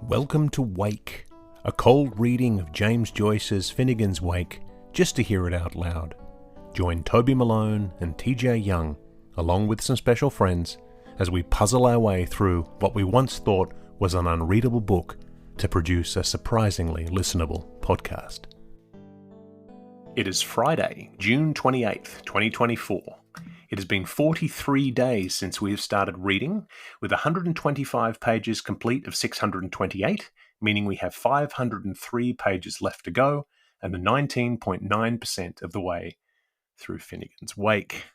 Welcome to Wake, a cold reading of James Joyce's Finnegans Wake, just to hear it out loud. Join Toby Malone and TJ Young, along with some special friends, as we puzzle our way through what we once thought was an unreadable book to produce a surprisingly listenable podcast. It is Friday, June 28th, 2024. It has been 43 days since we have started reading, with 125 pages complete of 628, meaning we have 503 pages left to go, and the 19.9% of the way through Finnegans Wake.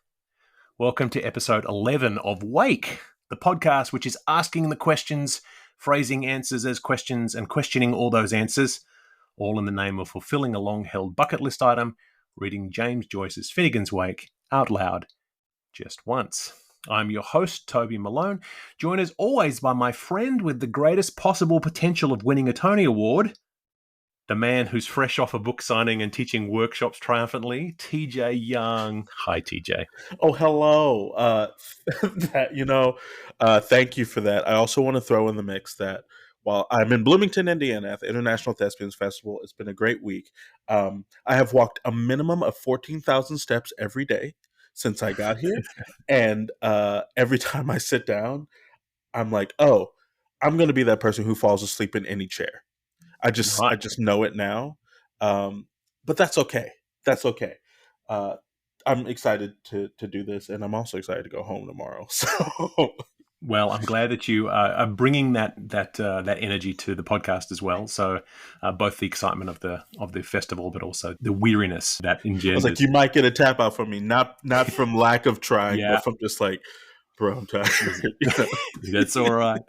Welcome to episode 11 of Wake, the podcast which is asking the questions, phrasing answers as questions, and questioning all those answers, all in the name of fulfilling a long-held bucket list item, reading James Joyce's Finnegans Wake out loud just once. I'm your host, Toby Malone, joined as always by my friend with the greatest possible potential of winning a Tony Award, the man who's fresh off a book signing and teaching workshops triumphantly, TJ Young. Hi, TJ. Oh, hello. Thank you for that. I also want to throw in the mix that while I'm in Bloomington, Indiana at the International Thespians Festival, it's been a great week. I have walked a minimum of 14,000 steps every day since I got here. And every time I sit down, I'm like, oh, I'm going to be that person who falls asleep in any chair. I just know it now. But that's okay. That's okay. I'm excited to do this, and I'm also excited to go home tomorrow. So, well, I'm glad that you are bringing that energy to the podcast as well. So, both the excitement of the festival, but also the weariness that engenders. I was like, you might get a tap out from me, not from lack of trying, but from just like, bro, I'm tired. That's all right.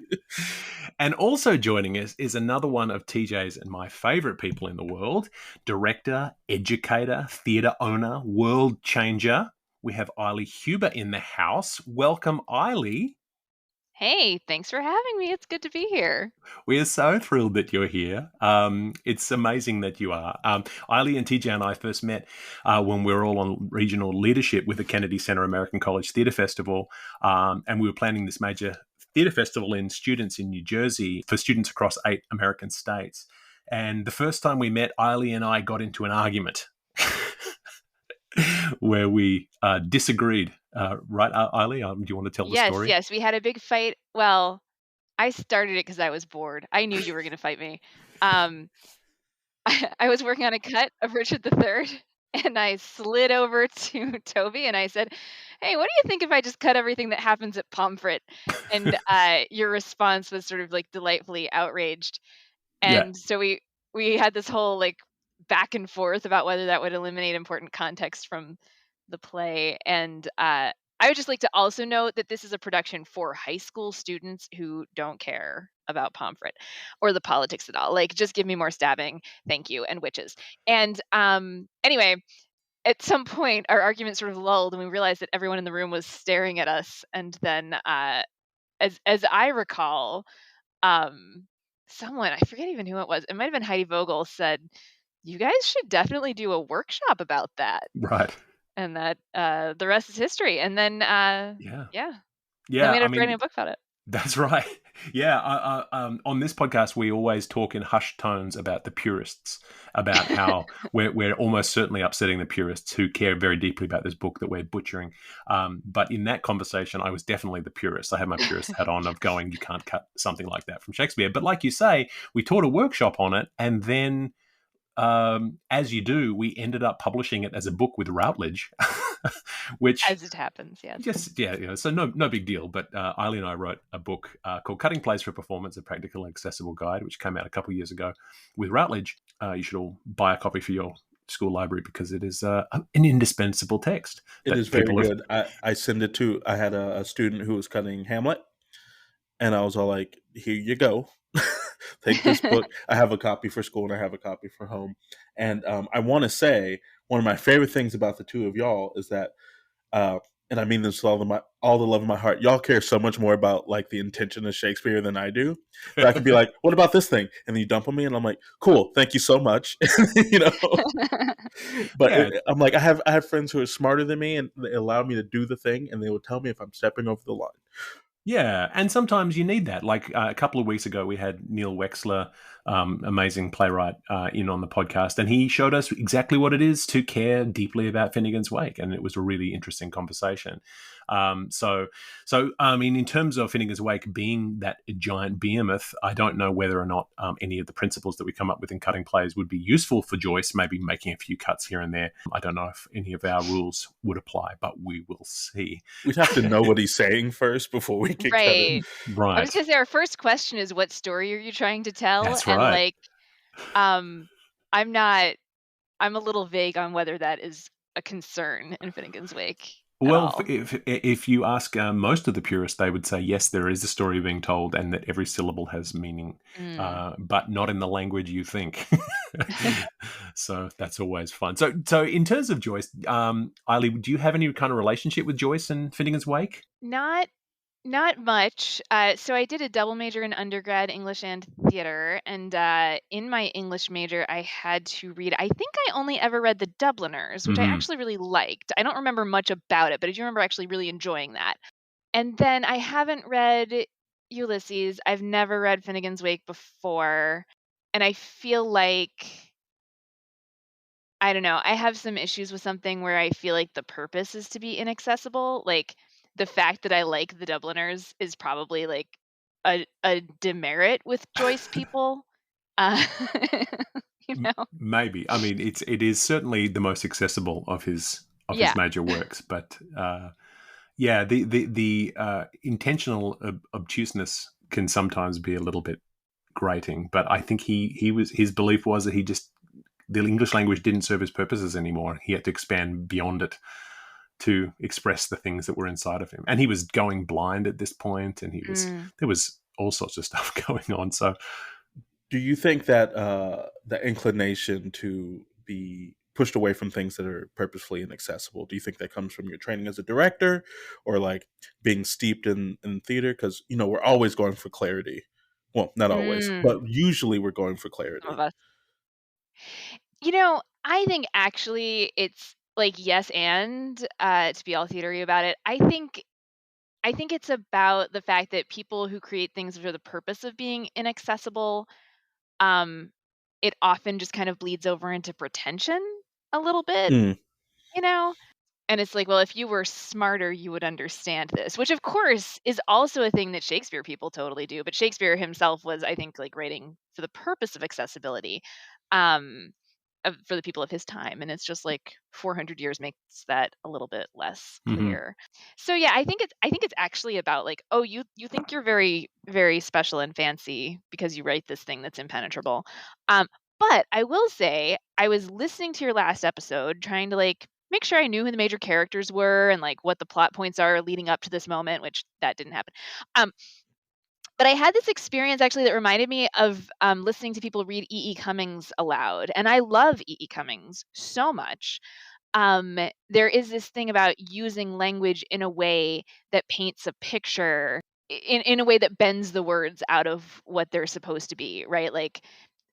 And also joining us is another one of TJ's and my favorite people in the world, director, educator, theater owner, world changer. We have Aili Huber in the house. Welcome, Aili. Hey, thanks for having me. It's good to be here. We are so thrilled that you're here. It's amazing that you are. Aili and TJ and I first met when we were all on regional leadership with the Kennedy Center American College Theatre Festival, and we were planning this major theatre festival in New Jersey for students across 8 American states. And the first time we met, Aili and I got into an argument where we disagreed. Right, Aili? Do you want to tell the story? Yes, we had a big fight. Well, I started it because I was bored. I knew you were going to fight me. I was working on a cut of Richard III, and I slid over to Toby, and I said, hey, what do you think if I just cut everything that happens at Pomfret? And your response was sort of like delightfully outraged. And so we had this whole like back and forth about whether that would eliminate important context from the play. And I would just like to also note that this is a production for high school students who don't care about Pomfret or the politics at all. Like, just give me more stabbing, thank you, and witches. And anyway, at some point our argument sort of lulled, and we realized that everyone in the room was staring at us. And then as I recall, someone, I forget even who it was, it might have been Heidi Vogel, said, you guys should definitely do a workshop about that. Right. And that the rest is history. And then then we ended up writing a book about it. That's right. Yeah. On this podcast, we always talk in hushed tones about the purists, about how we're almost certainly upsetting the purists who care very deeply about this book that we're butchering. But in that conversation, I was definitely the purist. I had my purist hat on of going, you can't cut something like that from Shakespeare. But like you say, we taught a workshop on it, and then as you do, we ended up publishing it as a book with Routledge, which, as it happens, so no big deal. But Aili and I wrote a book called Cutting Plays for Performance: A Practical and Accessible Guide, which came out a couple of years ago with Routledge. You should all buy a copy for your school library because it is an indispensable text. It is very good. I send it to, I had a student who was cutting Hamlet, and I was all like, here you go. Take this book. I have a copy for school and I have a copy for home. And I want to say one of my favorite things about the two of y'all is that, and I mean this with all the love of my heart, y'all care so much more about like the intention of Shakespeare than I do. But I could be like, what about this thing? And then you dump on me and I'm like, cool, thank you so much. But I'm like, I have friends who are smarter than me, and they allow me to do the thing, and they will tell me if I'm stepping over the line. Yeah, and sometimes you need that. Like a couple of weeks ago, we had Neil Wexler, amazing playwright, in on the podcast, and he showed us exactly what it is to care deeply about Finnegans Wake, and it was a really interesting conversation. So I mean, in terms of Finnegans Wake being that giant behemoth, I don't know whether or not any of the principles that we come up with in cutting plays would be useful for Joyce. Maybe making a few cuts here and there. I don't know if any of our rules would apply, but we will see. We'd have to know what he's saying first before we can cut it. Right. I was Right. gonna say our first question is what story are you trying to tell? That's And right. like, um, I'm not. I'm a little vague on whether that is a concern in Finnegans Wake at Well, all. if you ask most of the purists, they would say yes, there is a story being told, and that every syllable has meaning, Mm. but not in the language you think. So that's always fun. So in terms of Joyce, Aili, do you have any kind of relationship with Joyce and Finnegan's Wake? Not not much. So I did a double major in undergrad, English and theater, and in my English major, I had to read. I think I only ever read The Dubliners, which I Hmm. actually really liked. I don't remember much about it, but I do remember actually really enjoying that. And then I haven't read Ulysses. I've never read Finnegans Wake before, and I feel like I don't know. I have some issues with something where I feel like the purpose is to be inaccessible. Like the fact that I like the Dubliners is probably like a demerit with Joyce people. Uh, you know? Maybe. I mean, it is certainly the most accessible of his Yeah. major works, but yeah, the intentional obtuseness can sometimes be a little bit grating. But I think his belief was that the English language didn't serve his purposes anymore. He had to expand beyond it to express the things that were inside of him. And he was going blind at this point, and Mm. there was all sorts of stuff going on. So Do you think that the inclination to be pushed away from things that are purposefully inaccessible, do you think that comes from your training as a director, or like being steeped in theater? Because we're always going for clarity. Well, not always, Mm. but usually we're going for Some of clarity. us. I think actually it's like yes and to be all theatery about it. I think it's about the fact that people who create things for the purpose of being inaccessible, um, it often just kind of bleeds over into pretension a little bit, Mm, you know? And it's like, well, if you were smarter, you would understand this, which of course is also a thing that Shakespeare people totally do. But Shakespeare himself was, I think, like writing for the purpose of accessibility. Um, for the people of his time, and it's just like 400 years makes that a little bit less mhm. clear. So yeah, I think it's actually about like, oh, you think you're very very special and fancy because you write this thing that's impenetrable. um but I will say I was listening to your last episode trying to like make sure I knew who the major characters were and like what the plot points are leading up to this moment, which that didn't happen. um but I had this experience actually that reminded me of listening to people read E. E. Cummings aloud, and I love E. E. Cummings so much. There is this thing about using language in a way that paints a picture in a way that bends the words out of what they're supposed to be, right? Like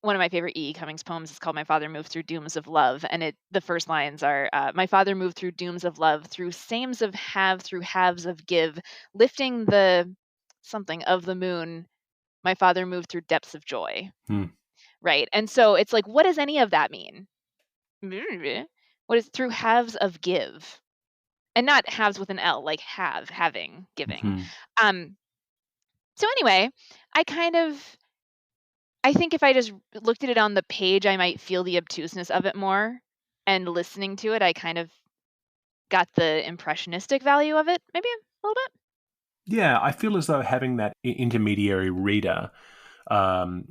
one of my favorite E. E. Cummings poems is called "My Father Moved Through Dooms of Love," and the first lines are, "My father moved through dooms of love, through sames of have, through halves of give, lifting the something of the moon. My father moved through depths of joy." Mm. Right? And so it's like, what does any of that mean? What is through halves of give? And not halves with an L, like have, having, giving. Mhm. Um, so anyway, I kind of I think if I just looked at it on the page, I might feel the obtuseness of it more. And listening to it, I kind of got the impressionistic value of it, maybe a little bit. Yeah, I feel as though having that intermediary reader,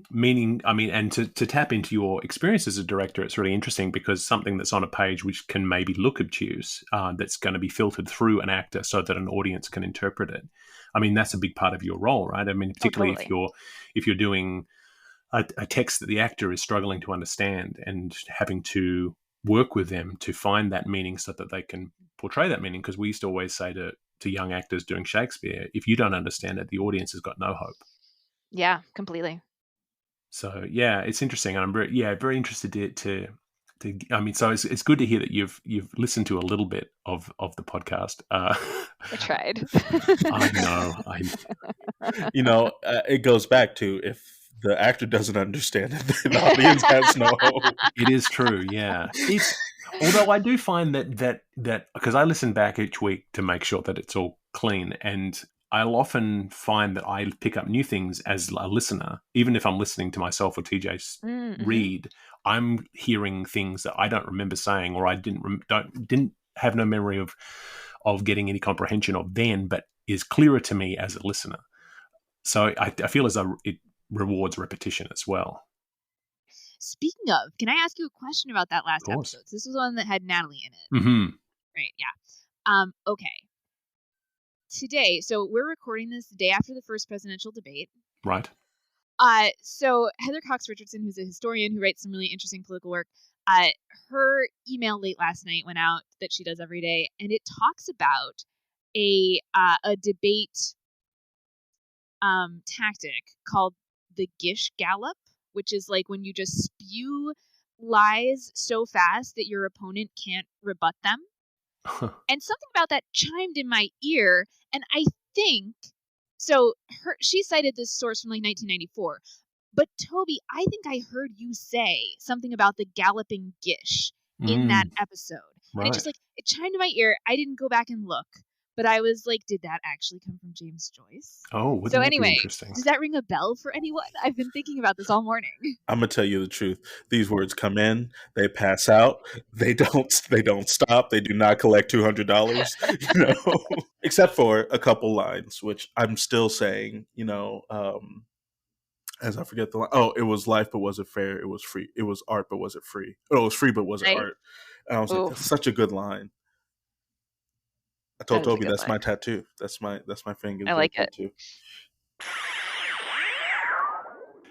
meaning, I mean, and to tap into your experience as a director, it's really interesting because something that's on a page which can maybe look obtuse, that's going to be filtered through an actor so that an audience can interpret it. I mean, that's a big part of your role, right? I mean, Oh, particularly totally. if you're doing a text that the actor is struggling to understand and having to work with them to find that meaning so that they can portray that meaning. Because we used to always say to young actors doing Shakespeare, if you don't understand it, the audience has got no hope. Yeah, completely. So yeah, it's interesting, and I'm very interested to So it's good to hear that you've listened to a little bit of the podcast. I tried. I know. It goes back to, if the actor doesn't understand it, the audience has no hope. It is true, yeah. Although I do find that because I listen back each week to make sure that it's all clean, and I'll often find that I pick up new things as a listener, even if I'm listening to myself or TJ's read. I'm hearing things that I don't remember saying, or I didn't have no memory of getting any comprehension of then, but is clearer to me as a listener. So I feel as though it rewards repetition as well. Speaking of, can I ask you a question about that last episode? So this was one that had Natalie in it. Mm-hmm. Right, yeah. Okay. Today, so we're recording this the day after the first presidential debate. Right. So Heather Cox Richardson, who's a historian who writes some really interesting political work, her email late last night went out that she does every day, and it talks about a debate tactic called the gish gallop, which is like when you just spew lies so fast that your opponent can't rebut them. And something about that chimed in my ear, and I think so. She cited this source from like 1994, but Toby, I think I heard you say something about the galloping gish in that episode, right. And it chimed in my ear. I didn't go back and look, but I was like, did that actually come from James Joyce? Oh, wouldn't so that anyway, be interesting? Does that ring a bell for anyone? I've been thinking about this all morning. I'm gonna tell you the truth. These words come in, they pass out, they don't stop, they do not collect $200, except for a couple lines, which I'm still saying, as I forget the line. Oh, it was life, but was it fair? It was free. It was art, but was it free? Oh, it was free, but was it art? And I was like, that's such a good line. I told Toby that's my tattoo. That's my Finnegans Wake tattoo.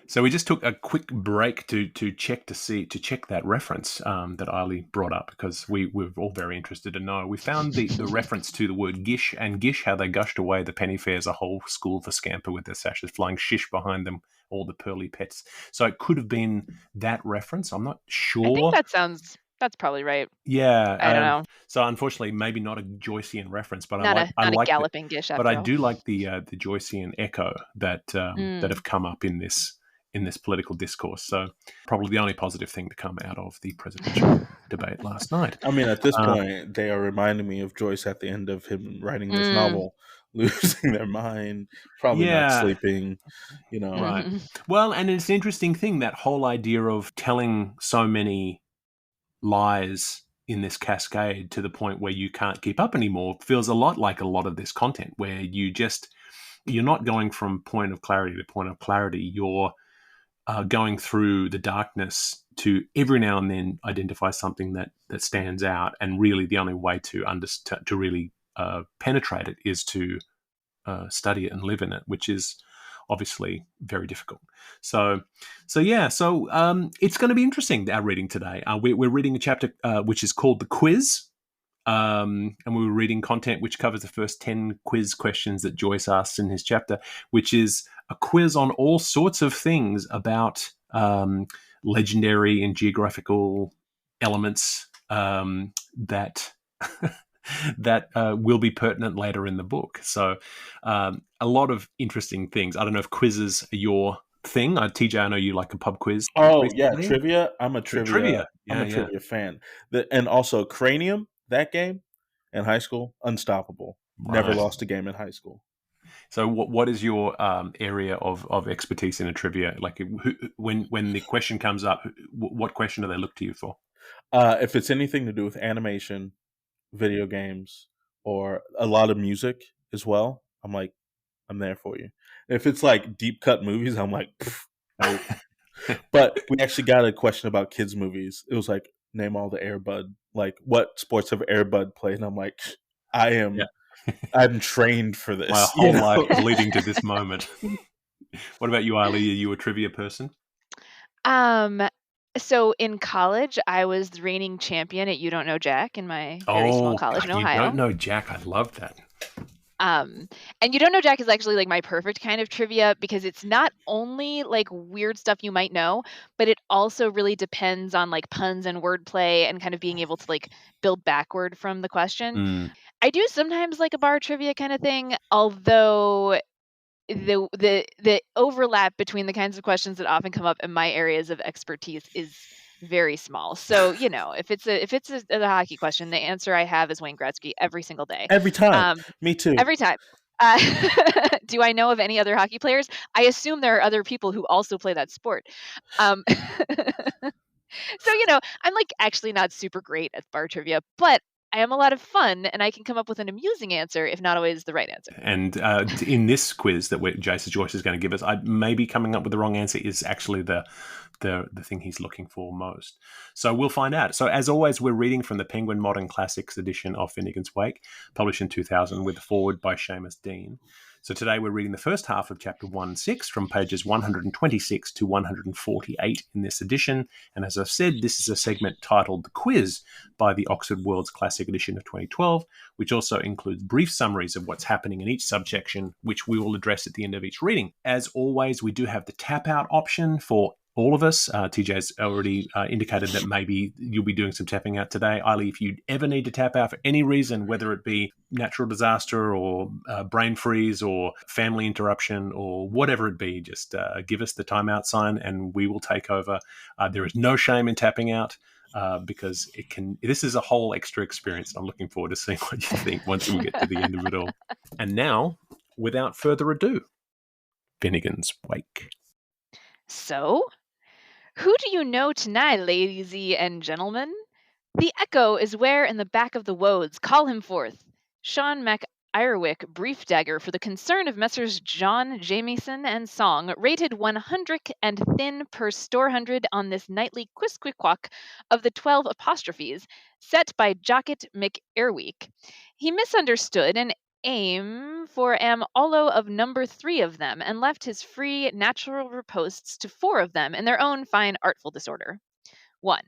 So we just took a quick break to check that reference that Aili brought up, because we were all very interested to know. We found the reference to the word gish, and gish, how they gushed away the penny fares, a whole school for scamper with their sashes flying, shish behind them, all the pearly pets. So it could have been that reference. I'm not sure. I think that's probably right. Yeah, I don't know. So unfortunately, maybe not a Joycean reference, but I like galloping gish. But I do like the Joycean echo that have come up in this political discourse. So probably the only positive thing to come out of the presidential debate last night. I mean, at this point, they are reminding me of Joyce at the end of him writing this novel, losing their mind, probably not sleeping, Right. Well, and it's an interesting thing, that whole idea of telling so many lies in this cascade to the point where you can't keep up anymore feels a lot like a lot of this content, where you're not going from point of clarity to point of clarity. You're going through the darkness to every now and then identify something that stands out, and really the only way to really penetrate it is to study it and live in it, which is obviously very difficult. So it's going to be interesting, our reading today. We're reading a chapter which is called The Quiz, and we were reading content which covers the first 10 quiz questions that Joyce asks in his chapter, which is a quiz on all sorts of things about legendary and geographical elements that that will be pertinent later in the book. So a lot of interesting things. I don't know if quizzes are your thing. TJ, I know you like a pub quiz. Oh, yeah, trivia. I'm a trivia fan. And also Cranium, that game in high school, unstoppable. Right. Never lost a game in high school. So what is your area of expertise in a trivia? Like when the question comes up, what question do they look to you for? If it's anything to do with animation, video games, or a lot of music as well, I'm there for you. If it's like deep cut movies, I'm like, no. But we actually got a question about kids movies. It was like, name all the Air Bud, like what sports have Air Bud played? And I'm like, I'm trained for this. My whole life is leading to this moment. What about you, Aili? Are you a trivia person? So in college, I was the reigning champion at You Don't Know Jack in my very small college in Ohio. You Don't Know Jack. I love that. And You Don't Know Jack is actually like my perfect kind of trivia because it's not only like weird stuff you might know, but it also really depends on like puns and wordplay and kind of being able to like build backward from the question. Mm. I do sometimes like a bar trivia kind of thing, although the overlap between the kinds of questions that often come up in my areas of expertise is very small. So, if it's a hockey question, the answer I have is Wayne Gretzky every single day. Every time. Um, Me too. every time. Uh, do I know of any other hockey players? I assume there are other people who also play that sport. Um, so, I'm like actually not super great at bar trivia, but I am a lot of fun and I can come up with an amusing answer, if not always the right answer. And in this quiz that Jason Joyce is going to give us, maybe coming up with the wrong answer is actually the thing he's looking for most. So we'll find out. So as always, we're reading from the Penguin Modern Classics edition of Finnegans Wake, published in 2000 with a foreword by Seamus Dean. So today we're reading the first half of chapter 1-6 from pages 126 to 148 in this edition. And as I've said, this is a segment titled The Quiz by the Oxford World's Classic edition of 2012, which also includes brief summaries of what's happening in each subsection, which we will address at the end of each reading. As always, we do have the tap out option for all of us. TJ's already indicated that maybe you'll be doing some tapping out today. Aili, if you ever need to tap out for any reason, whether it be natural disaster or brain freeze or family interruption or whatever it be, just give us the timeout sign and we will take over. There is no shame in tapping out. Because this is a whole extra experience. I'm looking forward to seeing what you think once we get to the end of it all. And now, without further ado, Finnegans Wake. So, who do you know tonight, ladies and gentlemen? The echo is where in the back of the woads. Call him forth. Sean MacIrwick, brief dagger for the concern of Messrs. John Jamieson and Song, rated 100 and thin per store hundred on this nightly quisquiquack of the 12 apostrophes, set by Jocket McIrwick. He misunderstood and aim for am allo of number 3 of them, and left his free natural riposts to 4 of them in their own fine artful disorder. 1.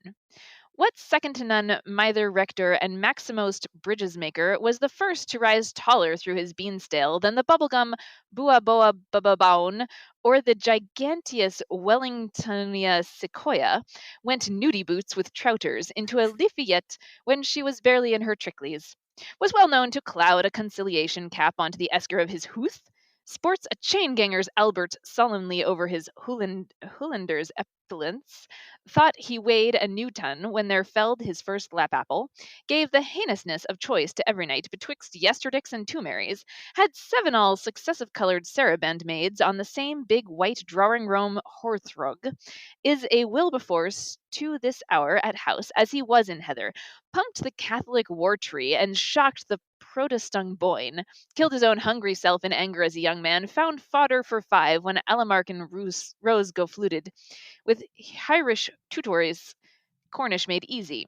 What second to none mither rector and maximost bridges maker was the first to rise taller through his beanstale than the bubblegum bua boa bababaun or the giganteous Wellingtonia sequoia went nudie boots with trouters into a Lafayette when she was barely in her tricklies, was well known to cloud a conciliation cap onto the esker of his hooth, sports a chain-ganger's Albert solemnly over his Hollander's epaulettes, thought he weighed a new ton when there felled his first lap-apple, gave the heinousness of choice to every night betwixt yesterdicks and two marys, had 7 all successive-coloured saraband maids on the same big white drawing-room hearthrug, is a Wilberforce to this hour at house as he was in Heather, pumped the Catholic war tree and shocked the Protestant boyne, killed his own hungry self in anger as a young man, found fodder for 5 when Alamark and Rose go fluted, with Irish tutors Cornish made easy.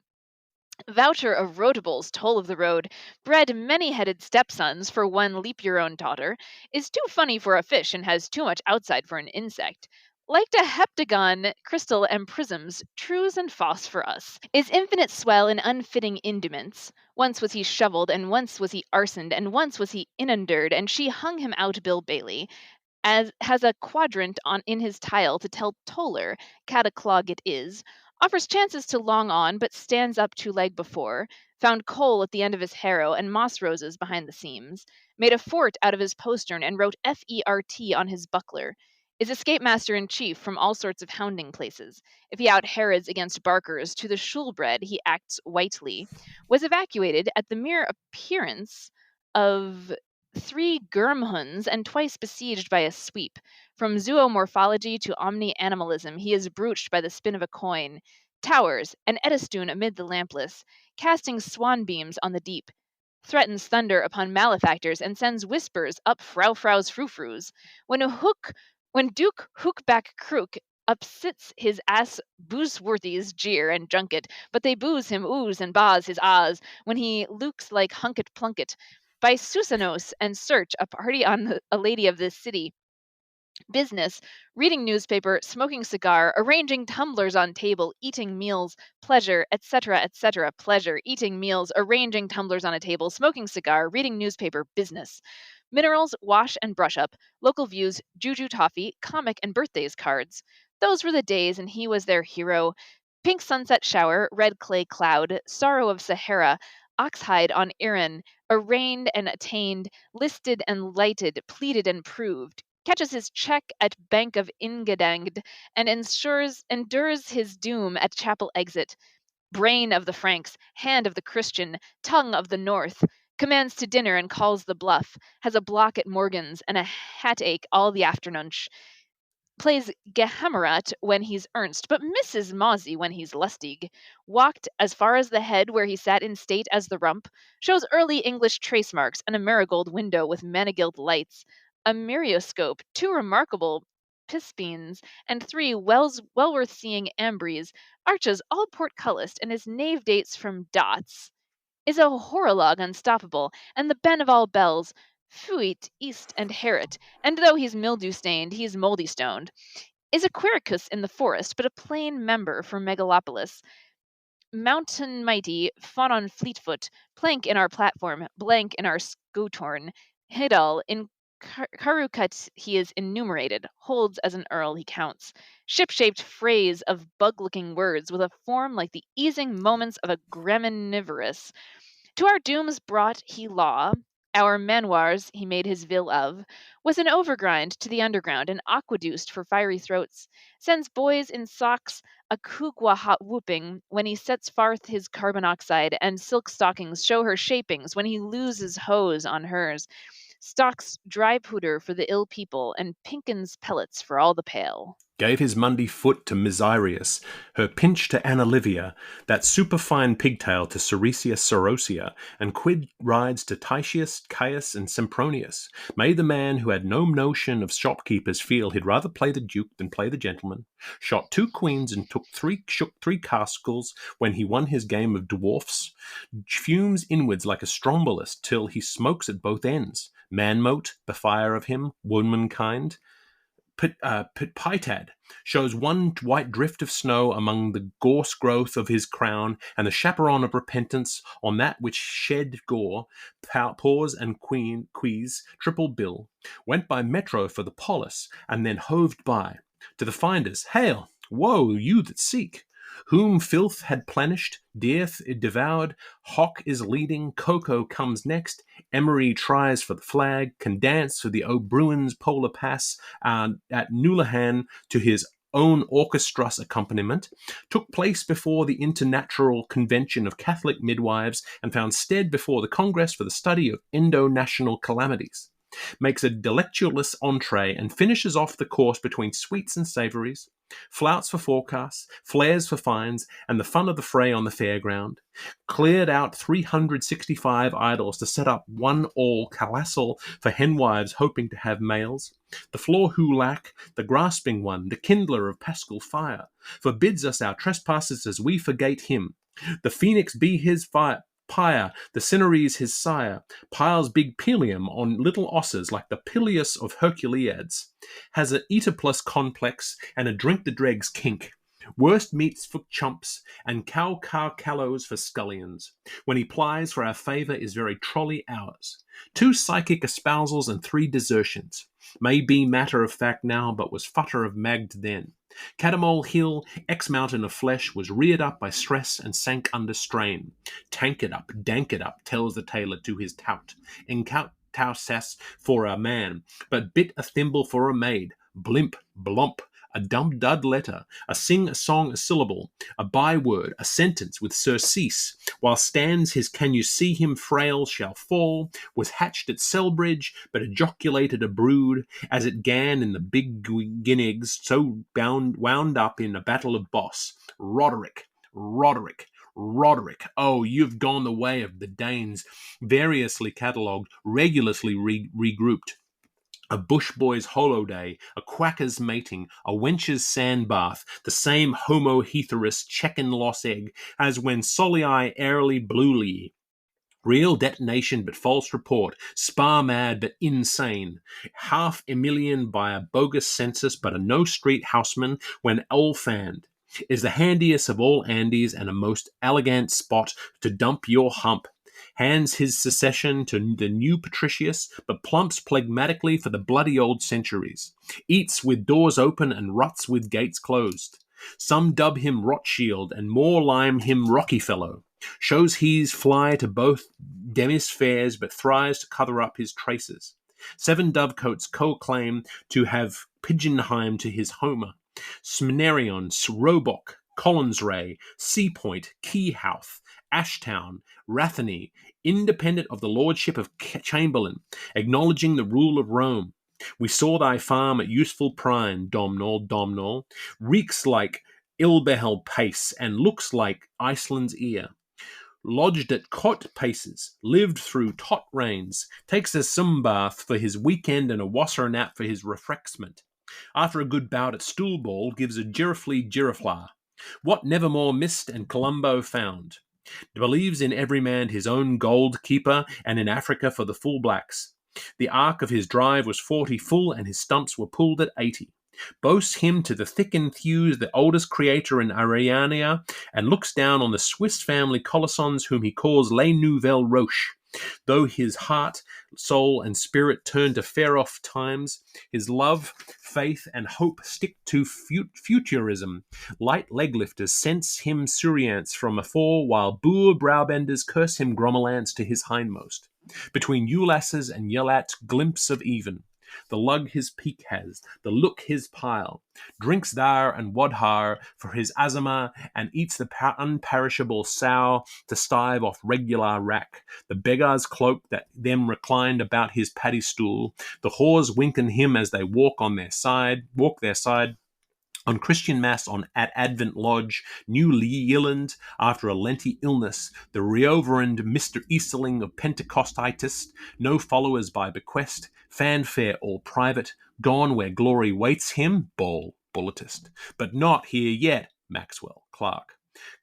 Voucher of rotables, toll of the road, bred many-headed stepsons for one leap your own daughter, is too funny for a fish and has too much outside for an insect. Liked a heptagon, crystal, and prisms, trues and phos for us. Is infinite swell in unfitting induments. Once was he shovelled, and once was he arsoned, and once was he inundered, and she hung him out Bill Bailey. As has a quadrant in his tile to tell Toller, cataclog it is, offers chances to long on, but stands up 2 leg before, found coal at the end of his harrow and moss roses behind the seams, made a fort out of his postern and wrote F-E-R-T on his buckler, is escape master in chief from all sorts of hounding places. If he out Herods against barkers, to the shulbred he acts whitely, was evacuated at the mere appearance of 3 Germhuns and twice besieged by a sweep. From zoomorphology to omni-animalism, he is brooched by the spin of a coin, towers, an Eddystone amid the lampless, casting swan beams on the deep, threatens thunder upon malefactors, and sends whispers up Frau-Frau's frou-frous. When Duke Hookback Crook upsits his ass Boosworthy's jeer and junket, but they booze him oohs and bahs his ahs, when he looks like Hunket Plunket, by Susanos and search a party on a lady of this city, Business, reading newspaper, smoking cigar, arranging tumblers on table, eating meals, pleasure, etc., etc., pleasure, eating meals, arranging tumblers on a table, smoking cigar, reading newspaper, business. Minerals, wash and brush up, local views, juju toffee, comic and birthdays cards. Those were the days, and he was their hero. Pink sunset shower, red clay cloud, sorrow of Sahara, oxhide on Iran, arraigned and attained, listed and lighted, pleaded and proved, catches his check at Bank of Ingadangd, and endures his doom at chapel exit. Brain of the Franks, hand of the Christian, tongue of the North, commands to dinner and calls the bluff, has a block at Morgan's and a headache all the afternoon. Plays Gehammerat when he's Ernst, but misses Mozzie when he's Lustig. Walked as far as the head where he sat in state as the rump. Shows early English trace marks and a marigold window with manigild lights. A myrioscope, 2 remarkable pispines, and 3 well worth seeing ambries. Arches all portcullis, and his knave dates from dots. Is a horologe unstoppable, and the ben of all bells. Fuit, east, and Herod, and though he's mildew stained, he's mouldy stoned. Is a quericus in the forest, but a plain member for Megalopolis. Mountain mighty, fawn on Fleetfoot, plank in our platform, blank in our scotorn. Hidal, in Karukut he is enumerated, holds as an earl he counts. Ship-shaped phrase of bug-looking words, with a form like the easing moments of a graminivorous. To our dooms brought he law, our manoirs he made his vil of, was an overgrind to the underground, an aqueduced for fiery throats, sends boys in socks a kugwa hot whooping when he sets forth his carbon oxide, and silk stockings show her shapings when he loses hose on hers, stocks dry powder for the ill people, and pinkins pellets for all the pale. Gave his Monday foot to Misarius, her pinch to Anna Livia, that superfine pigtail to Ceresia Sorosia, and quid rides to Titius, Caius, and Sempronius, made the man who had no notion of shopkeepers feel he'd rather play the duke than play the gentleman, shot 2 queens and shook 3 cascals when he won his game of dwarfs, fumes inwards like a strombolist till he smokes at both ends, man-mote, the fire of him, womankind, Pitad shows 1 white drift of snow among the gorse growth of his crown, and the chaperon of repentance on that which shed gore, paws and quees, triple bill, went by metro for the polis, and then hoved by. To the finders, hail, woe, you that seek! Whom filth had plenished, death devoured, Hock is leading, Coco comes next, Emery tries for the flag, can dance for the O'Bruen's polar pass at Nulahan to his own orchestra's accompaniment, took place before the International Convention of Catholic Midwives, and found stead before the Congress for the study of Indo-national calamities. Makes a delectuous entree and finishes off the course between sweets and savouries, flouts for forecasts, flares for fines, and the fun of the fray on the fairground. Cleared out 365 idols to set up 1 all calassal for henwives hoping to have males. The floor who lack, the grasping one, the kindler of paschal fire, forbids us our trespasses as we forgate him. The phoenix be his fire. Pyre, the Cineres his sire, piles big Pelium on little osses like the Peleus of Herculeads, has a Oedipus complex and a drink the dregs kink, worst meats for chumps, and callows for scullions. When he plies for our favour is very trolley ours. 2 psychic espousals and 3 desertions. May be matter of fact now, but was futter of Magd then. Catamole Hill, ex-mountain of flesh, was reared up by stress and sank under strain. Tank it up, dank it up, tells the tailor to his tout. Encout sass for a man, but bit a thimble for a maid. Blimp, blump, a dumb dud letter, a sing a song a syllable, a byword, a sentence with surcease, while stands his can you see him frail shall fall, was hatched at Selbridge, but ejaculated a brood, as it gan in the big Ginnigs, so wound up in a battle of Boss. Roderick, oh, you've gone the way of the Danes, variously catalogued, regularly regrouped. A bush boy's holiday, a quacker's mating, a wench's sandbath, the same homo heterus check-in loss egg, as when solii airly bluely, Real detonation but false report, spar mad but insane, $500,000 by a bogus census but a no-street houseman when all-fanned, is the handiest of all Andes and a most elegant spot to dump your hump. Hands his secession to the new Patricius, but plumps phlegmatically for the bloody old centuries. Eats with doors open and rots with gates closed. Some dub him Rothschild and more lime him Rockyfellow. Shows he's fly to both demispheres, but thrives to cover up his traces. 7 dovecoats co-claim to have Pigeonheim to his Homer. Smnerion, Roebuck, Collinsray, Sea Point, Keyhouth, Ashtown, Ratheny, independent of the lordship of Chamberlain, acknowledging the rule of Rome. We saw thy farm at useful prime, Domnall, reeks like ill-beheld pace, and looks like Iceland's ear. Lodged at cot paces, lived through tot rains, takes a sunbath for his weekend and a wasser nap for his refreshment. After a good bout at stool ball, gives a girafla. What Nevermore missed and Colombo found. Believes in every man his own gold keeper, and in Africa for the full blacks. The arc of his drive was 40 full, and his stumps were pulled at 80. Boasts him to the thick enthused the oldest creator in Ariania, and looks down on the Swiss family collisons whom he calls Les Nouvelles Roches. Though his heart, soul, and spirit turn to fair-off times, his love, faith, and hope stick to futurism. Light leg-lifters sense him suriance from afore, while boor browbenders curse him grommelance to his hindmost. Between Ulasses and Yelats glimpse of even. The lug his peak has, the look his pile, drinks thar and wadhar for his azama, and eats the unperishable sow to stive off regular rack, the beggar's cloak that them reclined about his paddy stool, the whores winking him as they walk their side, on Christian Mass at Advent Lodge, New Yealand, after a Lenti illness, the reverend Mr. Easterling of Pentecostitis, no followers by bequest, fanfare all private, gone where glory waits him, bulletist, but not here yet, Maxwell Clark.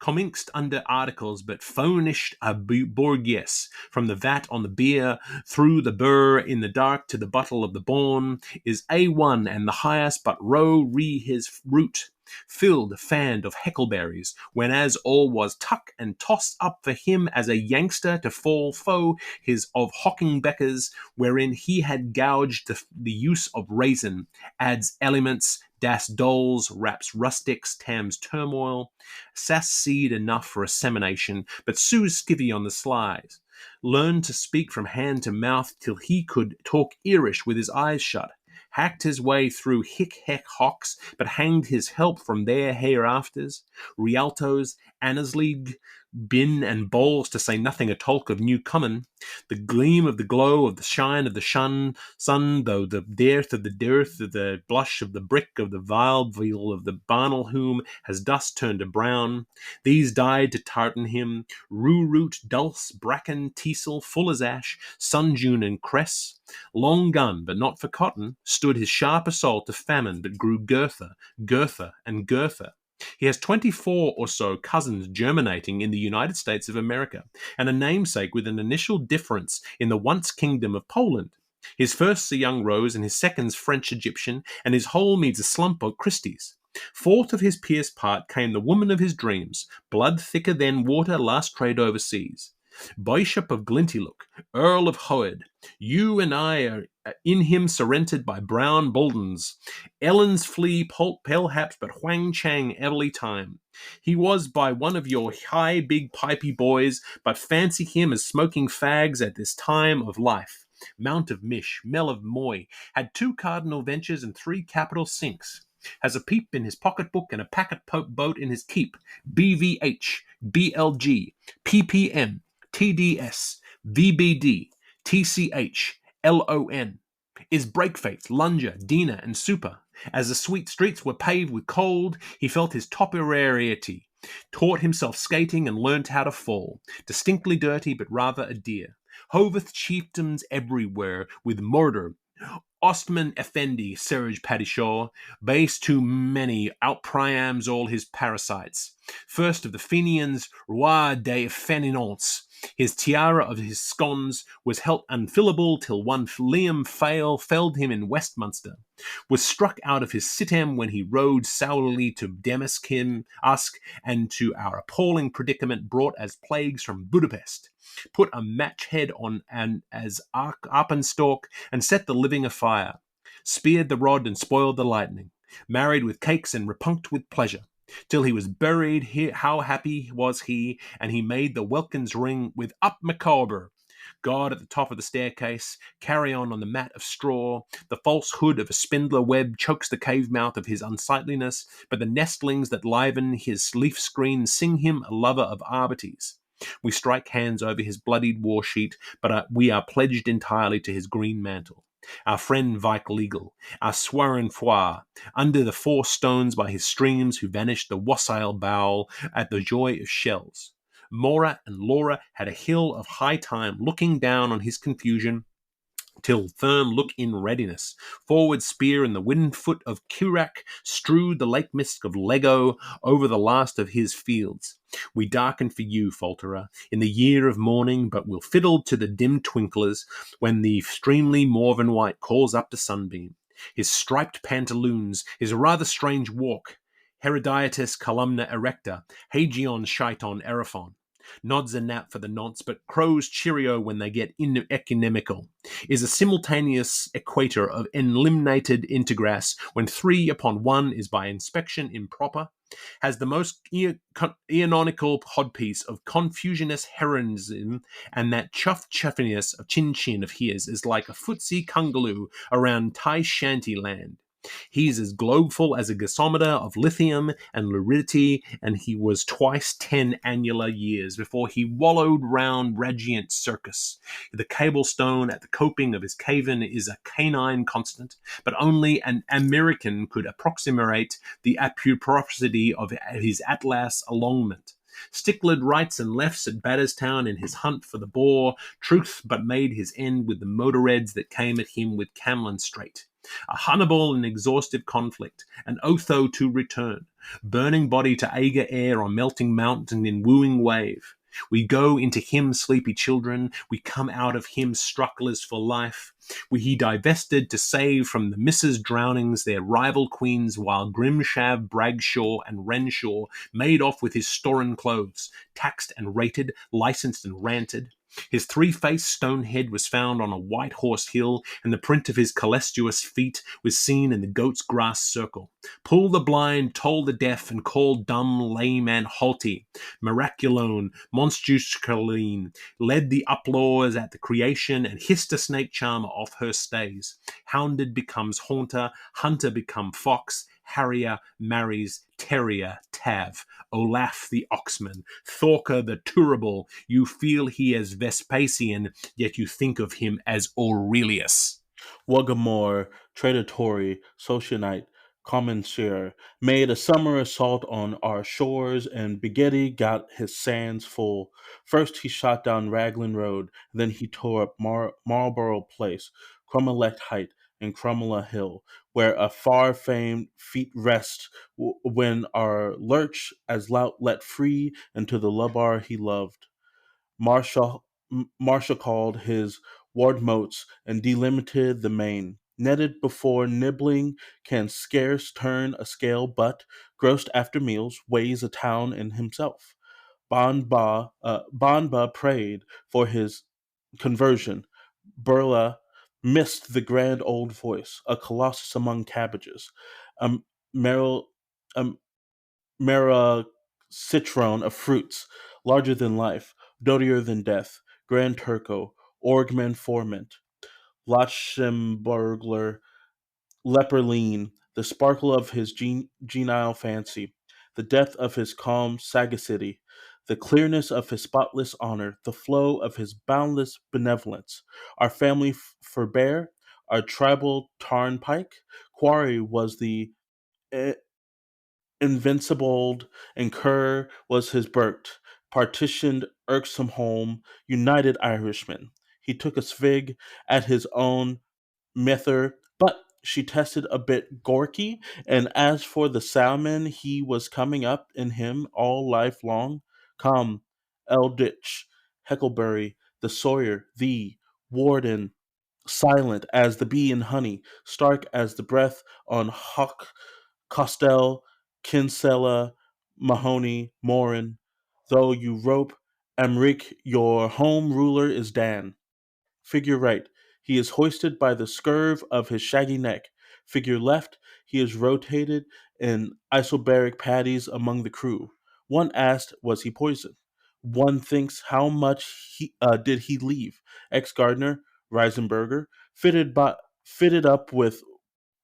Commingst under articles, but phonished a Bourgeois, from the vat on the beer, through the burr in the dark to the bottle of the Bourne, is A1 and the highest, but re his root, filled, fanned of heckleberries, when as all was tuck and tossed up for him as a youngster to fall foe his of Hockingbeckers, wherein he had gouged the use of raisin, adds elements, das doles, raps rustics, tams turmoil, sass seed enough for assemination, but sues skivvy on the slides. Learned to speak from hand to mouth till he could talk Irish with his eyes shut. Hacked his way through hick-heck-hocks, but hanged his help from there hereafters. Rialtos, Annesleague, bin and bowls, to say nothing a talk of Newcomen. The gleam of the glow of the shine of the sun, though the dearth of the dearth of the blush of the brick of the vile veal of the barnel whom has dust turned to brown. These died to tartan him, rue root, dulse, bracken, teasel, full as ash, sunjune and cress. Long gun, but not for cotton, stood his sharp assault to famine, but grew girther, and girther. He has 24 or so cousins germinating in the United States of America, and a namesake with an initial difference in the once kingdom of Poland. His first's a young rose, and his second's French-Egyptian, and his whole means a slump of Christie's. Fourth of his pierced part came the woman of his dreams, blood thicker than water last trade overseas. Bishop of Glintylook, Earl of Hoed, you and I are in him surrendered by brown Buldens. Ellen's flea pale haps, but Huang Chang every time. He was by one of your high big pipey boys, but fancy him as smoking fags at this time of life. Mount of Mish, Mel of Moy, had 2 cardinal ventures and 3 capital sinks. Has a peep in his pocketbook and a packet boat in his keep. BVH, BLG, PPM, TDS, VBD, TCH, LON. Is breakface, lunger, Dina, and super. As the sweet streets were paved with cold, he felt his toperariety, taught himself skating and learnt how to fall. Distinctly dirty, but rather a dear. Hoveth chiefdoms everywhere, with murder. Ostman Effendi, Serge Padishaw, base too many, outpriams all his parasites. First of the Fenians, Roi des Féninons, His tiara of his scones was held unfillable till one Liam Fail felled him in Westminster, was struck out of his sitem when he rode sourly to Damask, and to our appalling predicament brought as plagues from Budapest, put a match head on an as alpenstalk, and set the living afire, speared the rod and spoiled the lightning, married with cakes and repunct with pleasure, till he was buried. How happy was he, and he made the welkins ring with Up Micawber. God at the top of the staircase, carry on the mat of straw. The false hood of a spindler web chokes the cave mouth of his unsightliness, but the nestlings that liven his leaf screen sing him a lover of arbites. We strike hands over his bloodied war sheet, but we are pledged entirely to his green mantle. Our friend Vike Legal, our Swarin Foire, under the 4 stones by his streams, who vanished the wassail bowl at the joy of shells. Mora and Laura had a hill of high time looking down on his confusion, till firm look in readiness. Forward spear and the wind foot of Kirak strewed the lake mist of Lego over the last of his fields. We darken for you, falterer, in the year of morning, but we'll fiddle to the dim twinklers when the streamly Morven White calls up to sunbeam. His striped pantaloons, his rather strange walk, Herodotus columna erecta, Hagion Shaiton Erephon. Nods a nap for the nonce, but crows cheerio when they get economical, is a simultaneous equator of eliminated intergrass when 3 upon 1 is by inspection improper, has the most eonical hodpiece of confusionist heroism, and that chuffiness of chin-chin of his is like a footsie kungaloo around Tai Shanty land. He's as globeful as a gasometer of lithium and luridity, and he was twice 10 annular years before he wallowed round Radiant Circus. The cable stone at the coping of his cavern is a canine constant, but only an American could approximate the appropriacy of his Atlas allongment. Stickled rights and lefts at Batterstown in his hunt for the boar, truth but made his end with the motorheads that came at him with Camlin Strait. A Hannibal in exhaustive conflict, an Otho to return, burning body to eager air on melting mountain in wooing wave. We go into him, sleepy children, we come out of him, strucklers for life. He divested to save from the misses' drownings their rival queens, while Grimshav, Bragshaw, and Renshaw made off with his storen clothes, taxed and rated, licensed and ranted. His 3-faced stone head was found on a white horse hill, and the print of his calestuous feet was seen in the goat's grass circle. Pull the blind, toll the deaf, and call dumb, lame, and halty. Miraculone, monstruscaline, led the uproars at the creation, and hissed a snake charmer off her stays. Hounded becomes haunter, hunter become fox, harrier marries terrier, Tav, Olaf the oxman, Thorka the turable. You feel he as Vespasian, yet you think of him as Aurelius. Wagamore, Traditory, Socialite, Commonseer, made a summer assault on our shores, and Bigetti got his sands full. First he shot down Raglan Road, then he tore up Marlborough Place, Crommelech Height, and Cromwell Hill, where a far-famed feet rest when our lurch as lout let free into the lubar he loved. Marshall called his wardmotes and delimited the main. Netted before nibbling can scarce turn a scale, but, grossed after meals, weighs a town in himself. Banba prayed for his conversion. Burla missed the grand old voice, a colossus among cabbages. Um, Meryl, um, Citron of fruits, larger than life, doughtier than death, Grand Turco, Orgman Formant, Lachemburgler, Leperline, the sparkle of his genial fancy, the depth of his calm sagacity, the clearness of his spotless honor, the flow of his boundless benevolence. Our family forbear, our tribal tarnpike, quarry was the invincible, and Kerr was his Bert, partitioned, irksome home, united Irishman. He took a swig at his own mither, but she tested a bit gorky, and as for the salmon he was coming up in him all life long, come, Eldritch, Heckleberry, the Sawyer, thee, Warden, silent as the bee in honey, stark as the breath on Hawk, Costell, Kinsella, Mahoney, Morin. Though you rope Amric, your home ruler is Dan. Figure right, he is hoisted by the scurve of his shaggy neck. Figure left, he is rotated in isobaric patties among the crew. One asked, was he poisoned? One thinks, how much did he leave? Ex-gardener, Reisenberger, fitted up with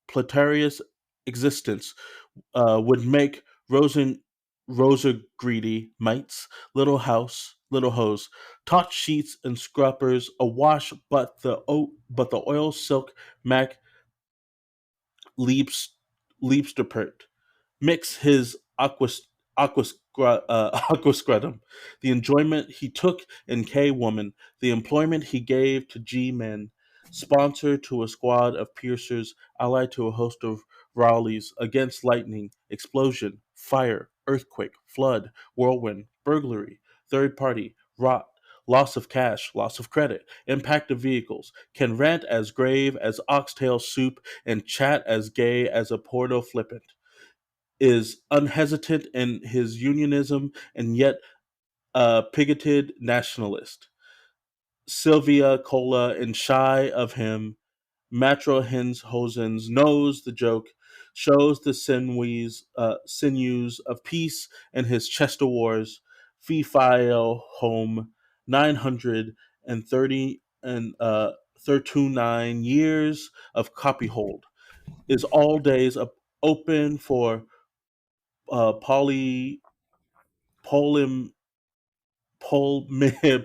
Platarius existence, would make Rosa greedy mites, little hose, taut sheets and scruppers awash, but the oil silk Mac leaps leapsterpert. Mix his aquascrotum, the enjoyment he took in K woman, the employment he gave to G men, sponsor to a squad of piercers, allied to a host of Rowleys, against lightning, explosion, fire, earthquake, flood, whirlwind, burglary, third party, rot, loss of cash, loss of credit, impact of vehicles, can rant as grave as oxtail soup and chat as gay as a Porto flippant, is unhesitant in his unionism and yet a bigoted nationalist. Sylvia Cola and shy of him, Matro Henshosen's knows the joke, shows the sinews of peace in his Chester Wars, Fee File Home, 930 and 39 years of copyhold, is all days open for poly polim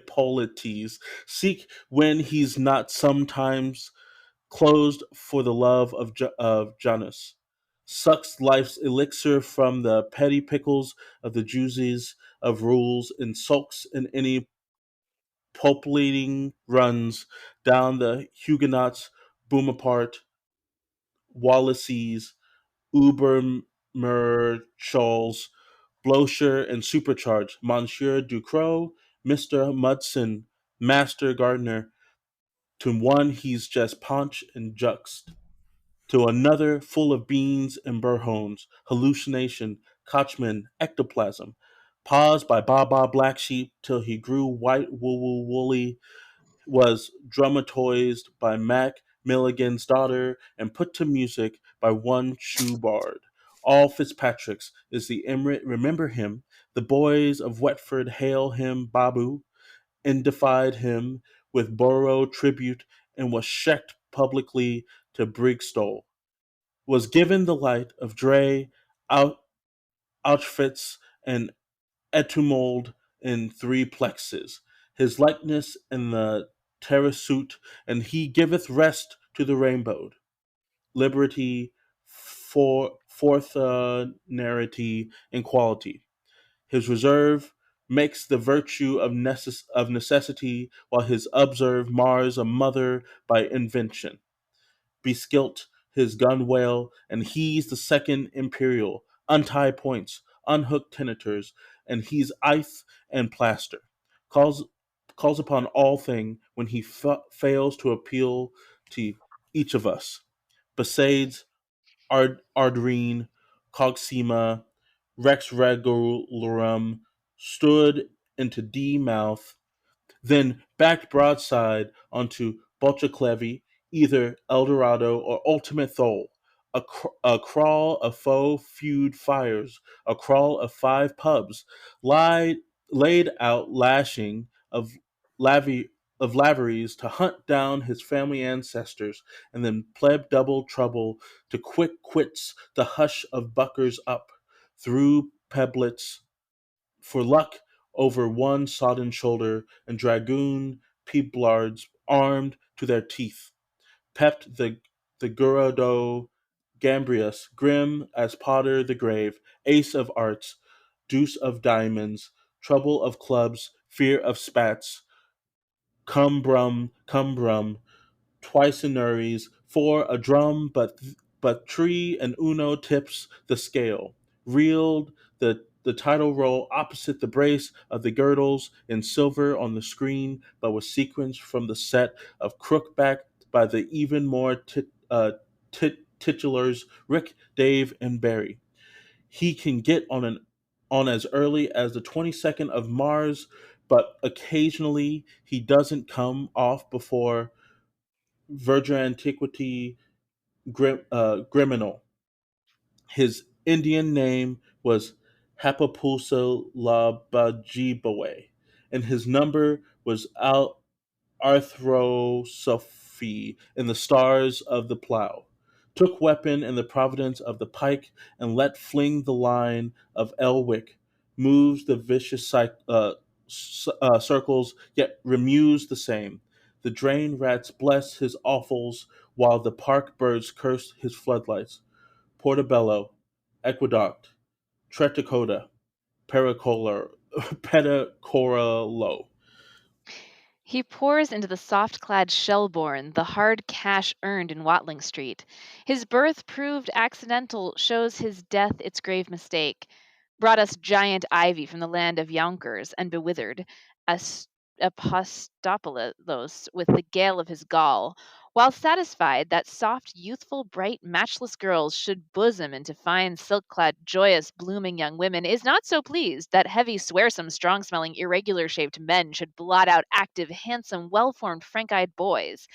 polities seek when he's not sometimes closed for the love of Janus. Sucks life's elixir from the petty pickles of the juices of rules and sulks in any populating runs down the Huguenots, Bonaparte, Wallace's, Ubermerschals, Blocher and Supercharged, Monsieur Ducrot, Mr. Mudson, Master Gardener, to one he's just paunch and juxt, to another full of beans and burhones, hallucination, Kochman, ectoplasm, paused by Baba Black Sheep till he grew white woolly, was dramatized by Mac Milligan's daughter and put to music by one shoe bard. All Fitzpatrick's is the emirate remember him, the boys of Wetford hail him Babu, and defied him with borough tribute and was checked publicly to Brigstole, was given the light of Dre, Auschwitz, and Etumold in three plexes, his likeness in the terrasuit, and he giveth rest to the rainbowed. Liberty, forthnarity, and quality. His reserve makes the virtue of necessity, while his observe mars a mother by invention. Beskilt his gunwale, and he's the second imperial, untie points, unhook tenators, and he's ith and plaster. Calls calls upon all thing when he fails to appeal to each of us. Besides Ardreen, Cogsema, Rex Regularum, stood into D mouth, then backed broadside onto Bolchaclevi, either Eldorado or Ultimate Thole. A crawl of faux feud fires, a crawl of five pubs, lied, laid out lashing lavi, of laveries to hunt down his family ancestors, and then pleb double trouble to quick quits the hush of buckers up through peblets for luck over one sodden shoulder, and dragoon peeblards armed to their teeth. Pept the Gurado Gambrius, grim as Potter the Grave, ace of arts, deuce of diamonds, trouble of clubs, fear of spats, cum brum, twice in Uries, four a drum, but tree and Uno tips the scale, reeled the the title role opposite the brace of the girdles in silver on the screen, but with sequins from the set of Crookback by the even more titulars Rick, Dave, and Barry. He can get on as early as the 22nd of Mars, but occasionally he doesn't come off before Virgin Antiquity Griminal. His Indian name was Hapapulsa Labajibawe, and his number was Arthrosophy in the stars of the plow. Took weapon in the providence of the pike, and let fling the line of Elwick. Moves the vicious circles, yet renews the same. The drain rats bless his offals, while the park birds curse his floodlights. Portobello, Aqueduct, Treticoda, Pericola, Petacoralo. He pours into the soft-clad Shelbourne the hard cash earned in Watling Street. His birth proved accidental shows his death its grave mistake. Brought us giant ivy from the land of Yonkers and bewithered Apostopolos with the gale of his gall, while satisfied that soft, youthful, bright, matchless girls should bosom into fine, silk-clad, joyous, blooming young women, is not so pleased that heavy, swearsome, strong-smelling, irregular-shaped men should blot out active, handsome, well-formed, frank-eyed boys.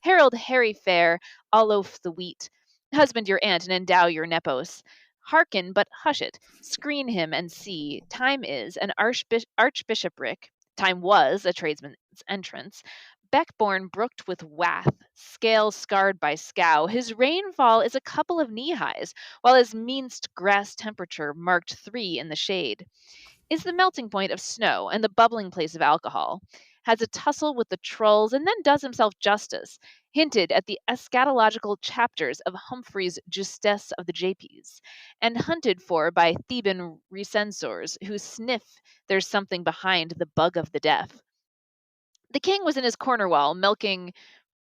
Herald Harry Fair, all oaf the wheat. Husband your aunt and endow your nepos. Hearken, but hush it. Screen him and see. Time is an archbishopric. Time was a tradesman's entrance. Beckborn brooked with wath, scale scarred by scow. His rainfall is a couple of knee-highs, while his meanst grass temperature marked 3 in the shade. Is the melting point of snow and the bubbling place of alcohol. Has a tussle with the trolls and then does himself justice, hinted at the eschatological chapters of Humphrey's Justesse of the Japies, and hunted for by Theban recensors who sniff there's something behind the bug of the deaf. The king was in his corner wall, milking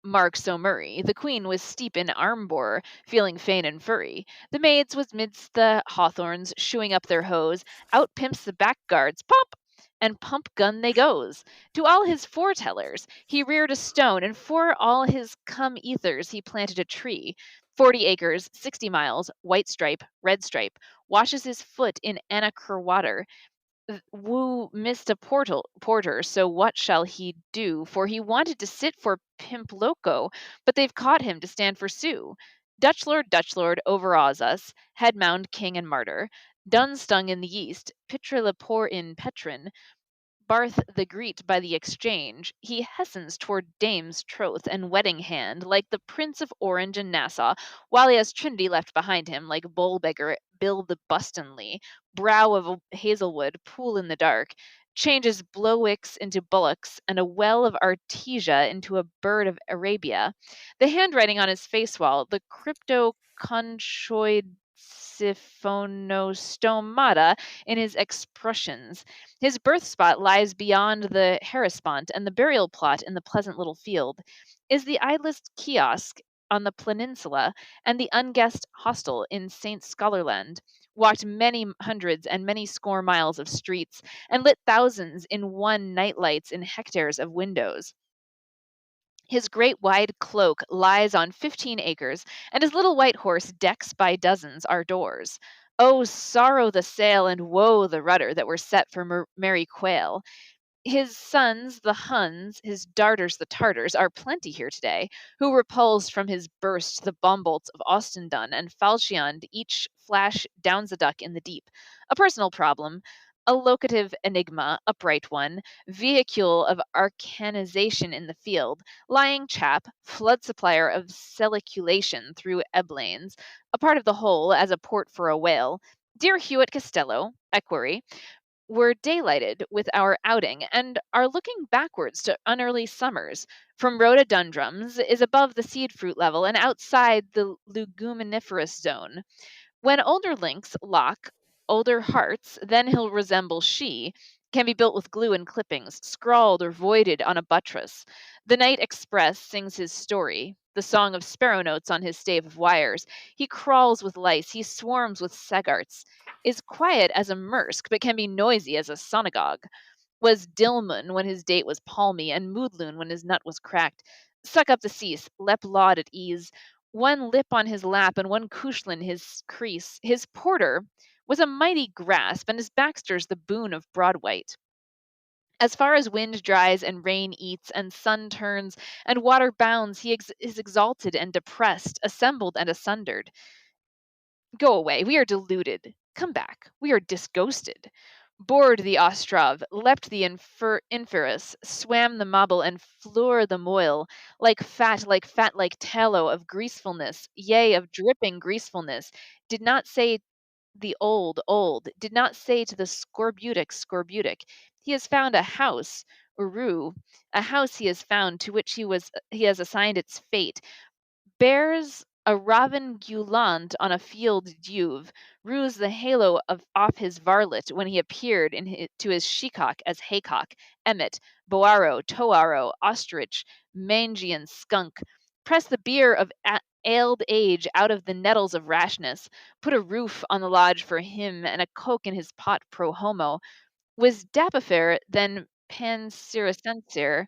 Mark O'Murray. The queen was steep in arm-bore, feeling fain and furry. The maids was midst the hawthorns, shoeing up their hose. Out pimps the back guards, pop! And pump gun they goes. To all his foretellers he reared a stone, and for all his come-ethers he planted a tree. 40 acres, 60 miles, white stripe, red stripe. Washes his foot in Anachor water. Woo missed a porter, so what shall he do? For he wanted to sit for Pimp Loco, but they've caught him to stand for Sue. Dutch Lord, overawes us, head-mound king and martyr. Dun stung in the east, Pitrelapor in Petrin, Barth the Greet by the exchange, he hastens toward dame's troth and wedding hand, like the Prince of Orange and Nassau, while he has Trinity left behind him, like Bull-beggar Bill the Bustonley, brow of Hazelwood, pool in the dark, changes Blowicks into bullocks, and a well of Artesia into a bird of Arabia. The handwriting on his face wall, the cryptoconchoid siphonostomata in his expressions. His birth spot lies beyond the Hellespont, and the burial plot in the pleasant little field is the idlest kiosk on the peninsula and the unguessed hostel in St. Scholarland. Walked many hundreds and many score miles of streets, and lit thousands in one night lights in hectares of windows. His great wide cloak lies on 15 acres, and his little white horse decks by dozens our doors. Oh, sorrow the sail and woe the rudder that were set for merry Quail. His sons, the Huns, his darters, the Tartars, are plenty here today, who repulsed from his burst the bombolts of Ostendun and Falchion, each flash downs a duck in the deep. A personal problem, a locative enigma, upright one, vehicule of arcanization in the field, lying chap, flood supplier of seliculation through eblanes, a part of the whole as a port for a whale. Dear Hewitt Costello, equerry, we're daylighted with our outing and are looking backwards to unearly summers. From rhododendrons is above the seed fruit level and outside the leguminiferous zone. When older links lock older hearts, then he'll resemble she, can be built with glue and clippings, scrawled or voided on a buttress. The Night Express sings his story, the song of sparrow notes on his stave of wires. He crawls with lice, he swarms with sagarts. is quiet as a mersk, but can be noisy as a synagogue. Was Dilmun when his date was palmy, and Moodloon when his nut was cracked. Suck up the cease, lep laud at ease, one lip on his lap and one cushlin his crease. His porter was a mighty grasp, and his Baxter's the boon of broad white. As far as wind dries and rain eats and sun turns and water bounds, he is exalted and depressed, assembled and asundered. Go away, we are deluded. Come back, we are disghosted. Bored the Ostrov, leapt the Inferus, swam the Mobble, and floor the Moil, like fat, like tallow of greasefulness, yea, of dripping greasefulness, did not say the old, did not say to the scorbutic. He has found a house, Uru, a house he has found to which he has assigned its fate, bears a raven gulant on a field duve, ruse the halo off his varlet when he appeared to his shecock as haycock, emmet, boaro, toaro, ostrich, mangian skunk, press the beer of ailed age out of the nettles of rashness, put a roof on the lodge for him and a coke in his pot pro homo, was dapifer than panciricensir,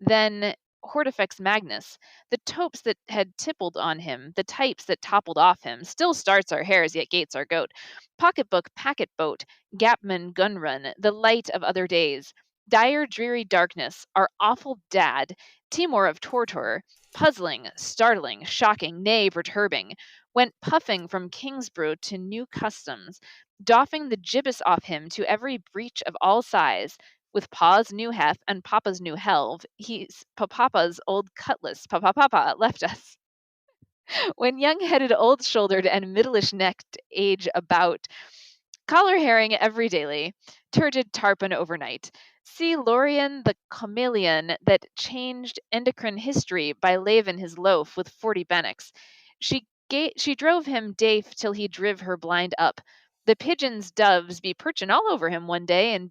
then Hortifex Magnus, the topes that had tippled on him, the types that toppled off him, still starts our hares, yet gates our goat, pocketbook, packet boat, gapman, gun run, the light of other days, dire dreary darkness, our awful dad, Timor of Tortor, puzzling, startling, shocking, nay, perturbing, went puffing from Kingsborough to new customs, doffing the gibbous off him to every breach of all size, with Pa's new hef and Papa's new helve, he's Papa's old cutlass, Papa left us. When young-headed, old-shouldered, and middleish-necked age about, collar herring every daily, turgid tarpon overnight. See Lorien the chameleon that changed endocrine history by lavin his loaf with 40 bannocks. She drove him dafe till he driv her blind up. The pigeons doves be perchin' all over him one day in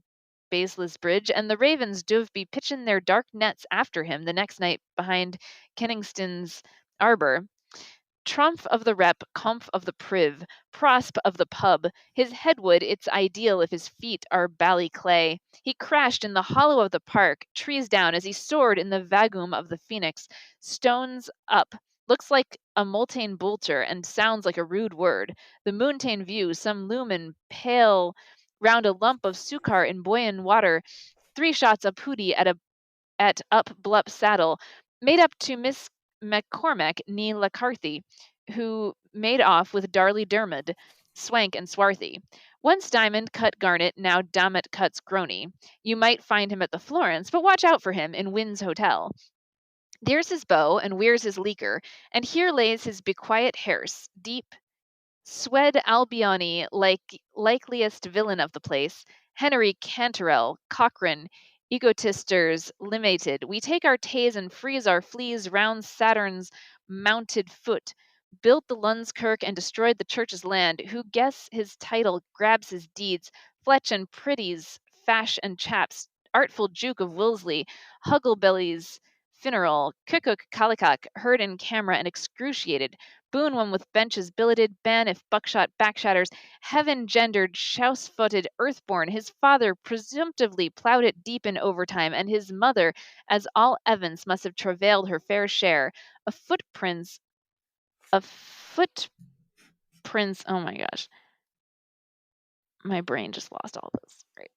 Baseless Bridge, and the ravens dove be pitchin' their dark nets after him the next night behind Kenningston's arbor. Trumph of the rep, comf of the priv, prosp of the pub, his headwood its ideal if his feet are bally clay. He crashed in the hollow of the park, trees down as he soared in the vagum of the phoenix, stones up, looks like a multane bolter and sounds like a rude word. The moontane view, some lumen pale round a lump of sukar in buoyant water, 3 shots a pooty at up blup saddle, made up to Miss McCormack nee Lacarthy, who made off with Darley Dermid, swank and swarthy. Once Diamond cut Garnet, now Dammit cuts Groney. You might find him at the Florence, but watch out for him in Wynn's Hotel. There's his bow, and where's his leaker, and here lays his bequiet hearse, deep, Swed Albioni, likeliest villain of the place, Henry Canterell, Cochrane, Egotisters Limited. We take our tays and freeze our fleas round Saturn's mounted foot, built the Lundskirk and destroyed the church's land. Who guess his title grabs his deeds, Fletch and Pretties, Fash and Chaps, Artful Juke of Wilsley, Hugglebellies, Finneral, Cookhook, Kallikok, heard in camera and excruciated. Boon one with benches billeted, ban if buckshot backshatters, heaven-gendered, shouse-footed, earthborn, his father presumptively ploughed it deep in overtime, and his mother, as all Evans must have travailed her fair share. Footprints, oh my gosh. My brain just lost all this. Right.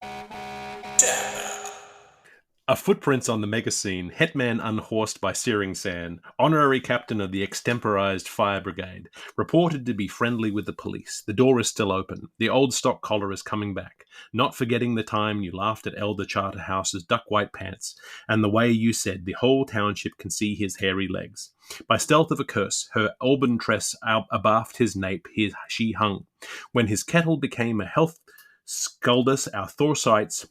A footprints on the megacene, Hetman unhorsed by Searing Sand, honorary captain of the extemporized fire brigade, reported to be friendly with the police. The door is still open. The old stock collar is coming back, not forgetting the time you laughed at Elder Charterhouse's duck white pants, and the way you said the whole township can see his hairy legs. By stealth of a curse, her auburn tress abaft his nape she hung. When his kettle became a health sculdus, our Thorsites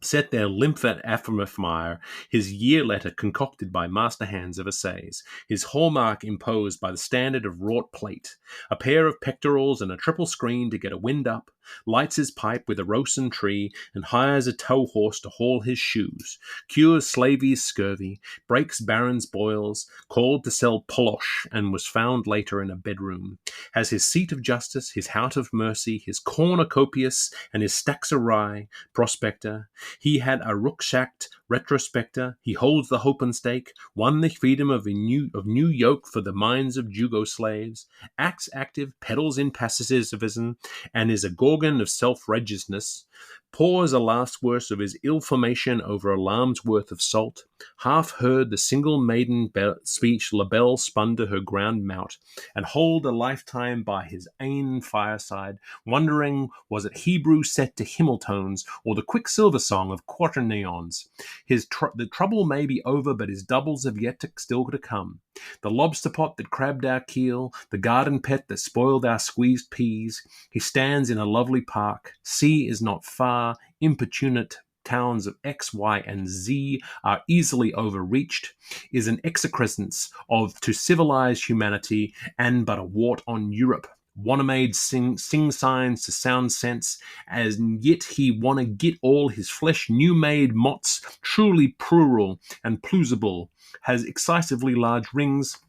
set their lymph at Aphramifmire, his year letter concocted by master hands of essays, his hallmark imposed by the standard of wrought plate, a pair of pectorals and a triple screen to get a wind up, lights his pipe with a rosin tree, and hires a tow horse to haul his shoes, cures Slavy's scurvy, breaks Baron's boils, called to sell polosh, and was found later in a bedroom, has his seat of justice, his hout of mercy, his cornucopias, and his stacks of rye, prospector. He had a rucksacked retrospector. He holds the hope and stake, won the freedom of new yoke for the minds of Jugo slaves, acts active, peddles in pacifism, and is a gorgon of self-righteousness, pours a last verse of his ill-formation over a lamb's worth of salt, half heard the single maiden speech La Belle spun to her ground mount, and hold a lifetime by his ain fireside, wondering was it Hebrew set to Himmel tones, or the quicksilver song of quaternions. The trouble may be over, but his doubles have yet still to come. The lobster pot that crabbed our keel, the garden pet that spoiled our squeezed peas. He stands in a lovely park. Sea is not far. Importunate towns of X, Y, and Z are easily overreached, is an excrescence of to civilized humanity, and but a wart on Europe. Wanna-made sing signs to sound sense, as yet he wanna get all his flesh new-made mots truly plural and plausible, has excisively large rings,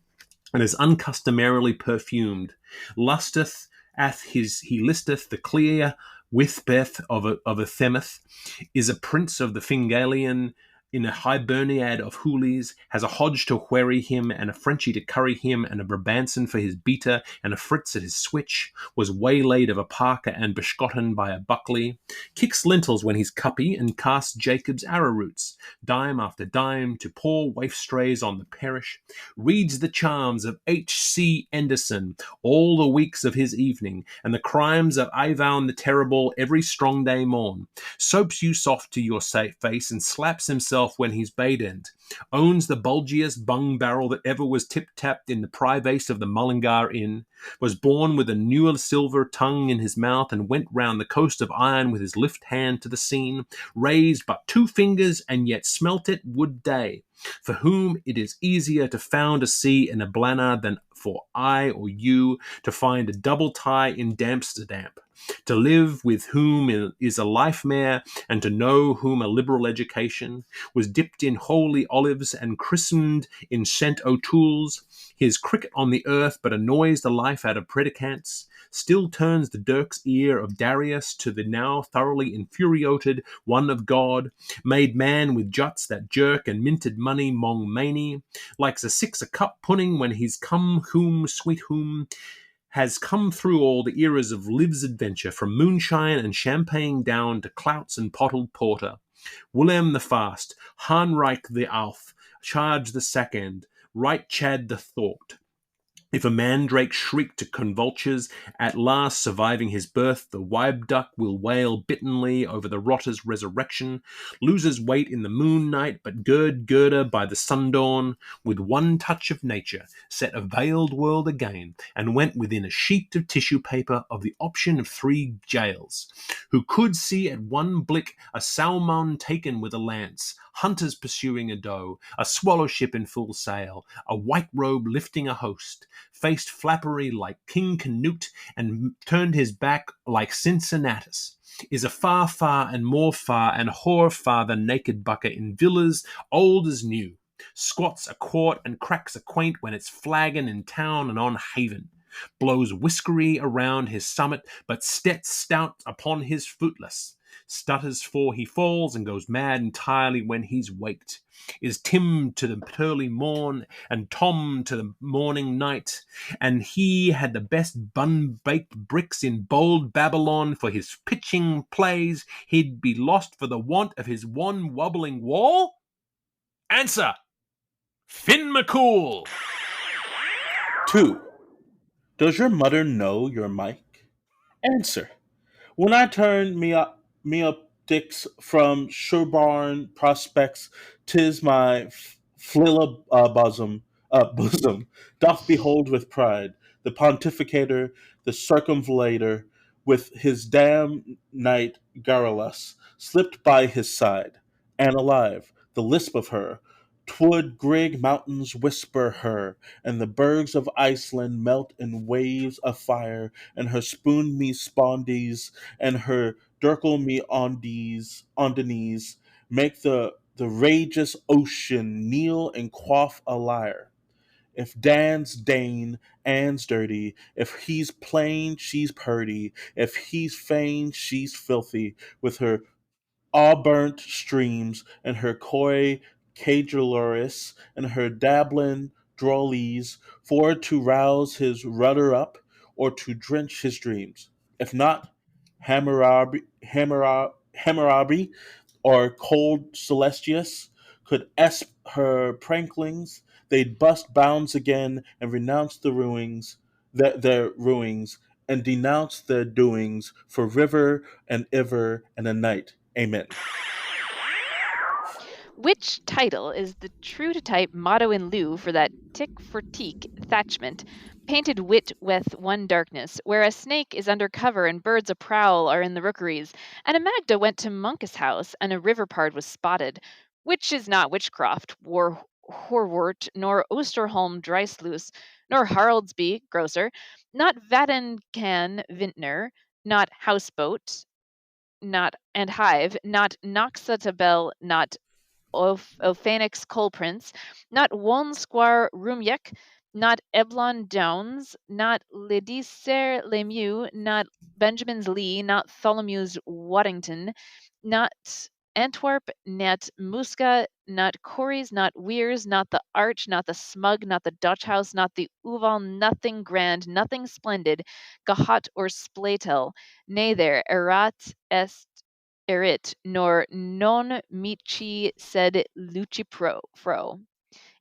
and is uncustomarily perfumed. He listeth the clear withbeth of a themeth, is a prince of the Fingalian in a Hiberniad of hoolies, has a Hodge to wherry him, and a Frenchie to curry him, and a Brabanson for his beater, and a Fritz at his switch, was waylaid of a Parker and bescotten by a Buckley, kicks lintels when he's cuppy, and casts Jacob's arrowroots, dime after dime, to poor waif strays on the parish, reads the charms of H.C. Anderson all the weeks of his evening, and the crimes of Ivan the Terrible every strong day morn, soaps you soft to your face, and slaps himself when he's badent, owns the bulgiest bung barrel that ever was tip-tapped in the privace of the Mullingar Inn, was born with a newer silver tongue in his mouth, and went round the coast of iron with his lift hand to the scene, raised but 2 fingers, and yet smelt it would day, for whom it is easier to found a sea in a Blanna than for I or you to find a double tie in Damsterdam, to live with whom is a life mare, and to know whom a liberal education, was dipped in holy olives and christened in St. O'Toole's, his cricket on the earth but annoys the life out of predicants, still turns the dirk's ear of Darius to the now thoroughly infuriated one of God, made man with juts that jerk and minted money mong many, likes a 6-a-cup pudding when he's come whom, sweet whom, has come through all the eras of Liv's adventure, from moonshine and champagne down to clouts and pottled porter. Willem the Fast, Hanreich the Alf, Charge the Second, Right Chad the Thought. If a mandrake shriek to convultures, at last surviving his birth, the wibe-duck will wail bitterly over the rotter's resurrection, loses weight in the moon night, but girder by the sundawn, with one touch of nature, set a veiled world again, and went within a sheet of tissue paper of the option of 3 jails, who could see at one blick a salmon taken with a lance, hunters pursuing a doe, a swallow ship in full sail, a white robe lifting a host, faced flappery like King Canute, and turned his back like Cincinnatus, is a far and more far and whore farther naked bucker in villas old as new, squats a quart and cracks a quaint when it's flagging in town and on haven, blows whiskery around his summit, but stets stout upon his footless, stutters for he falls and goes mad entirely when he's waked, is Tim to the pearly morn and Tom to the morning night, and he had the best bun-baked bricks in bold Babylon for his pitching plays, he'd be lost for the want of his one wobbling wall? Answer! Finn McCool! 2. Does your mother know your mic? Answer. When I turn meoptics from Sherborne prospects, 'tis my flilla bosom doth behold with pride the pontificator, the circumvallator, with his damn knight Garrulus slipped by his side, and alive, the lisp of her, 'twould Grig mountains whisper her, and the bergs of Iceland melt in waves of fire, and her spoon me spondies, and her dirkle me ondies, make the rageous ocean kneel and quaff a lyre. If Dan's Dane, Anne's dirty. If he's plain, she's purty. If he's fain, she's filthy. With her all-burnt streams, and her coy cajoleries, and her dabbling drolleries, for to rouse his rudder up, or to drench his dreams. If not, Hammurabi or cold Celestius could esp her pranklings, they'd bust bounds again and renounce their ruings, and denounce their doings for river and ever and a night. Amen. Which title is the true-to-type motto in lieu for that tick for teak thatchment, painted wit with one darkness, where a snake is under cover and birds a prowl are in the rookeries, and a Magda went to Monk's house and a river pard was spotted, which is not witchcraft, war Horwort, nor Osterholm Dreisluis, nor Haraldsby Grocer, not Vadenkan Vintner, not Houseboat, not and Hive, not Noxatabel, not Ophanix Colprince, not Wonsquar Rumyek, not Eblon Downs, not Ledicer Lemieux, not Benjamin's Lee, not Tholomew's Waddington, not Antwerp, not Musca, not Corey's, not Weir's, not the Arch, not the Smug, not the Dutch House, not the Uval, nothing grand, nothing splendid, Gahat or Splatel, nay there, erat est erit, nor non mici sed lucifro.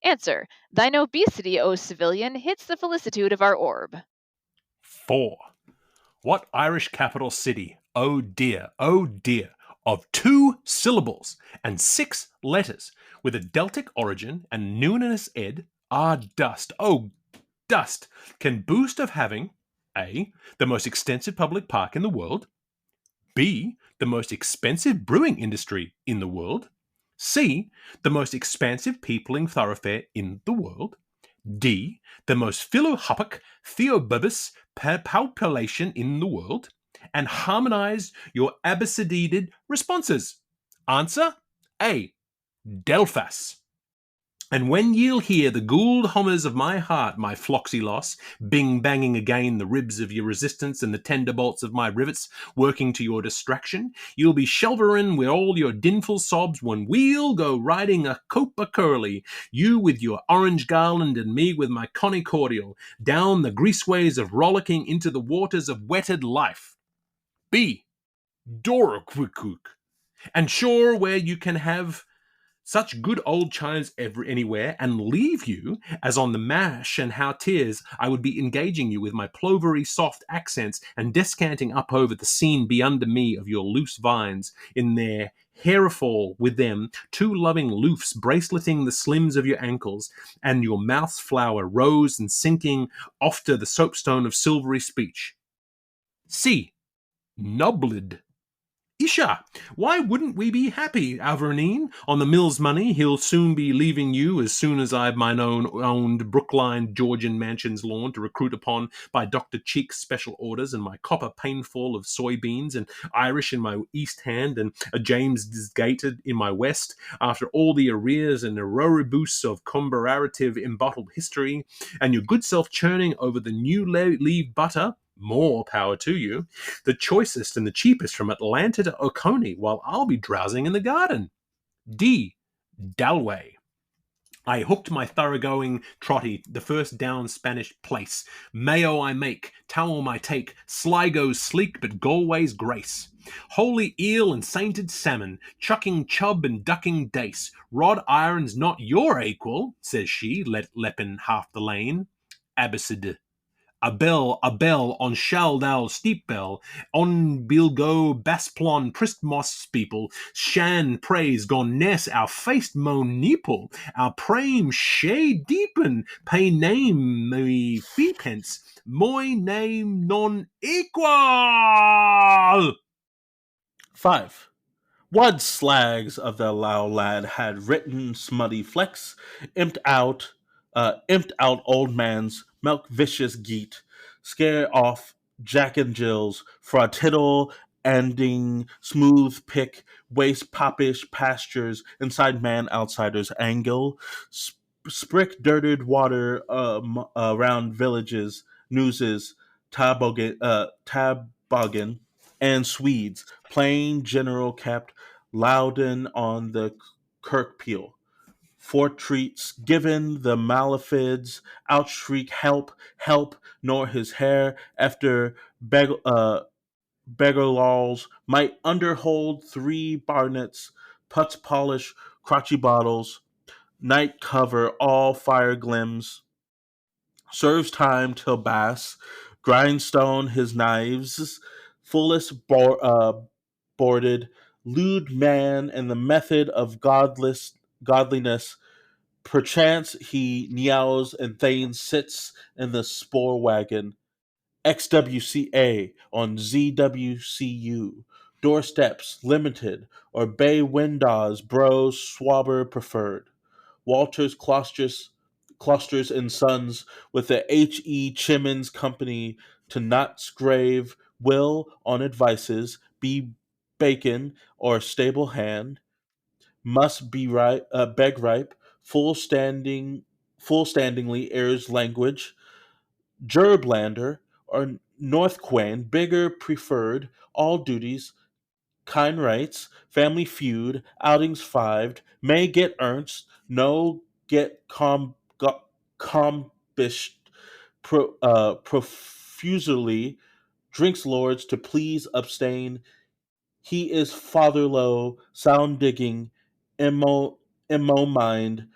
Answer. Thine obesity, O civilian, hits the felicitude of our orb. 4. What Irish capital city, oh dear, of 2 syllables and 6 letters, with a Celtic origin and numinous ed, dust, dust, can boast of having A. The most extensive public park in the world, B. The most expensive brewing industry in the world, C. The most expansive peopling thoroughfare in the world, D. The most philohopic theobubus per population in the world, and harmonize your abecedated responses. Answer A. Delphas. And when ye'll hear the gould homers of my heart, my floxy loss, bing-banging again the ribs of your resistance and the tender bolts of my rivets working to your distraction, you'll be shelvering with all your dinful sobs when we'll go riding a cope a curly, you with your orange garland and me with my conny cordial, down the greaseways of rollicking into the waters of wetted life. B. Doroquikuk. And sure where you can have such good old chimes anywhere, and leave you, as on the mash and how 'tis, I would be engaging you with my plovery soft accents, and descanting up over the scene be under me of your loose vines, in their hairfall with them, 2 loving loofs braceleting the slims of your ankles, and your mouth's flower rose and sinking off to the soapstone of silvery speech. C. Noblid. Isha, why wouldn't we be happy, Avernine? On the mill's money, he'll soon be leaving you as soon as I've mine owned Brookline Georgian Mansions lawn to recruit upon by Dr. Cheek's special orders, and my copper paneful of soybeans and Irish in my east hand and a James Gated in my west, after all the arrears and erroribus of commemorative embottled history, and your good self churning over the new leave butter. More power to you. The choicest and the cheapest from Atlanta to Oconee, while I'll be drowsing in the garden. D. Dalway. I hooked my thoroughgoing trotty, the first down Spanish place. Mayo I make, towel I take, Sligo's sleek but Galway's grace. Holy eel and sainted salmon, chucking chub and ducking dace. Rod iron's not your equal, says she, lepping half the lane. Abacid. A bell on Shaldal Steepbell, on Bilgo Basplon Pristmoss people, Shan praise gon ness our faced moan neeple, our prame shay deepen, pay name me feepence, moy name non equal. 5. Wad slags of the Lao lad had written smutty flecks, imped out old man's milk vicious geet, scare off Jack and Jill's fra tittle ending smooth pick, waste popish pastures, inside man outsiders angle, sprick dirted water around villages, newses, toboggan, and Swedes, plain general kept Loudon on the kirk peel. For treats given the malefids, outshriek help, help, nor his hair after beggarlaws might underhold 3 barnets, putz polish, crotchy bottles, night cover all fire glims, serves time till bass, grindstone his knives, fullest boarded, lewd man, and the method of godliness. Perchance he meows and thanes sits in the spore wagon, XWCA on ZWCU, doorsteps limited, or bay windows bros swabber preferred. Walter's Clusters and Sons with the H.E. Chimmins Company to Knott's Grave will, on advices, be bacon or stable hand, must be beg ripe, full standingly airs language, Gerblander or Northquain, bigger preferred, all duties, kind rights, family feud, outings fived, may get ernst, no get combished profusely, drinks lords to please abstain, he is fatherlow, sound digging, mind,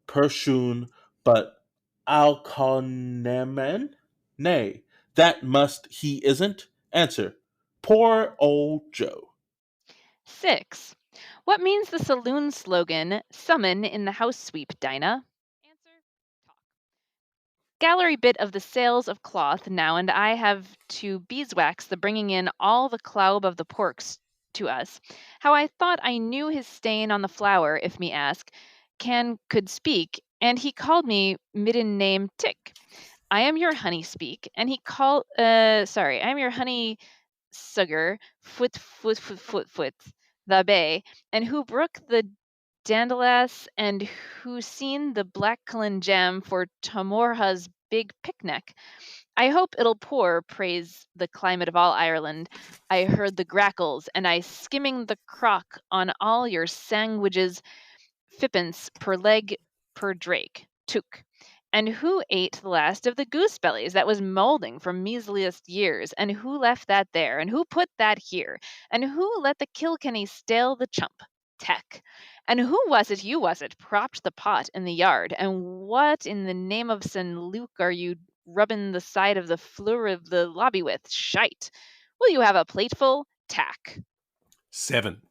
Pershun, but Alconemen? Nay, that must he isn't. Answer. Poor old Joe. 6. What means the saloon slogan, summon in the house sweep, Dinah? Answer, talk. Gallery bit of the sales of cloth now, and I have to beeswax the bringing in all the cloub of the porks to us. How I thought I knew his stain on the flour, if me ask, could speak, and he called me midden name Tick. I am your honey speak, and he called, I am your honey sugar, foot, the bay, and who brook the dandalas, and who seen the blackcullen jam for Tomorha's big picnic. I hope it'll pour, praise the climate of all Ireland. I heard the grackles, and I skimming the crock on all your sandwiches, fippence per leg per drake, took. And who ate the last of the goose bellies that was moulding from measliest years? And who left that there? And who put that here? And who let the Kilkenny stale the chump? Tech. And who was it you was it propped the pot in the yard? And what in the name of St. Luke are you rubbing the side of the floor of the lobby with? Shite. Will you have a plateful? Tack. 7.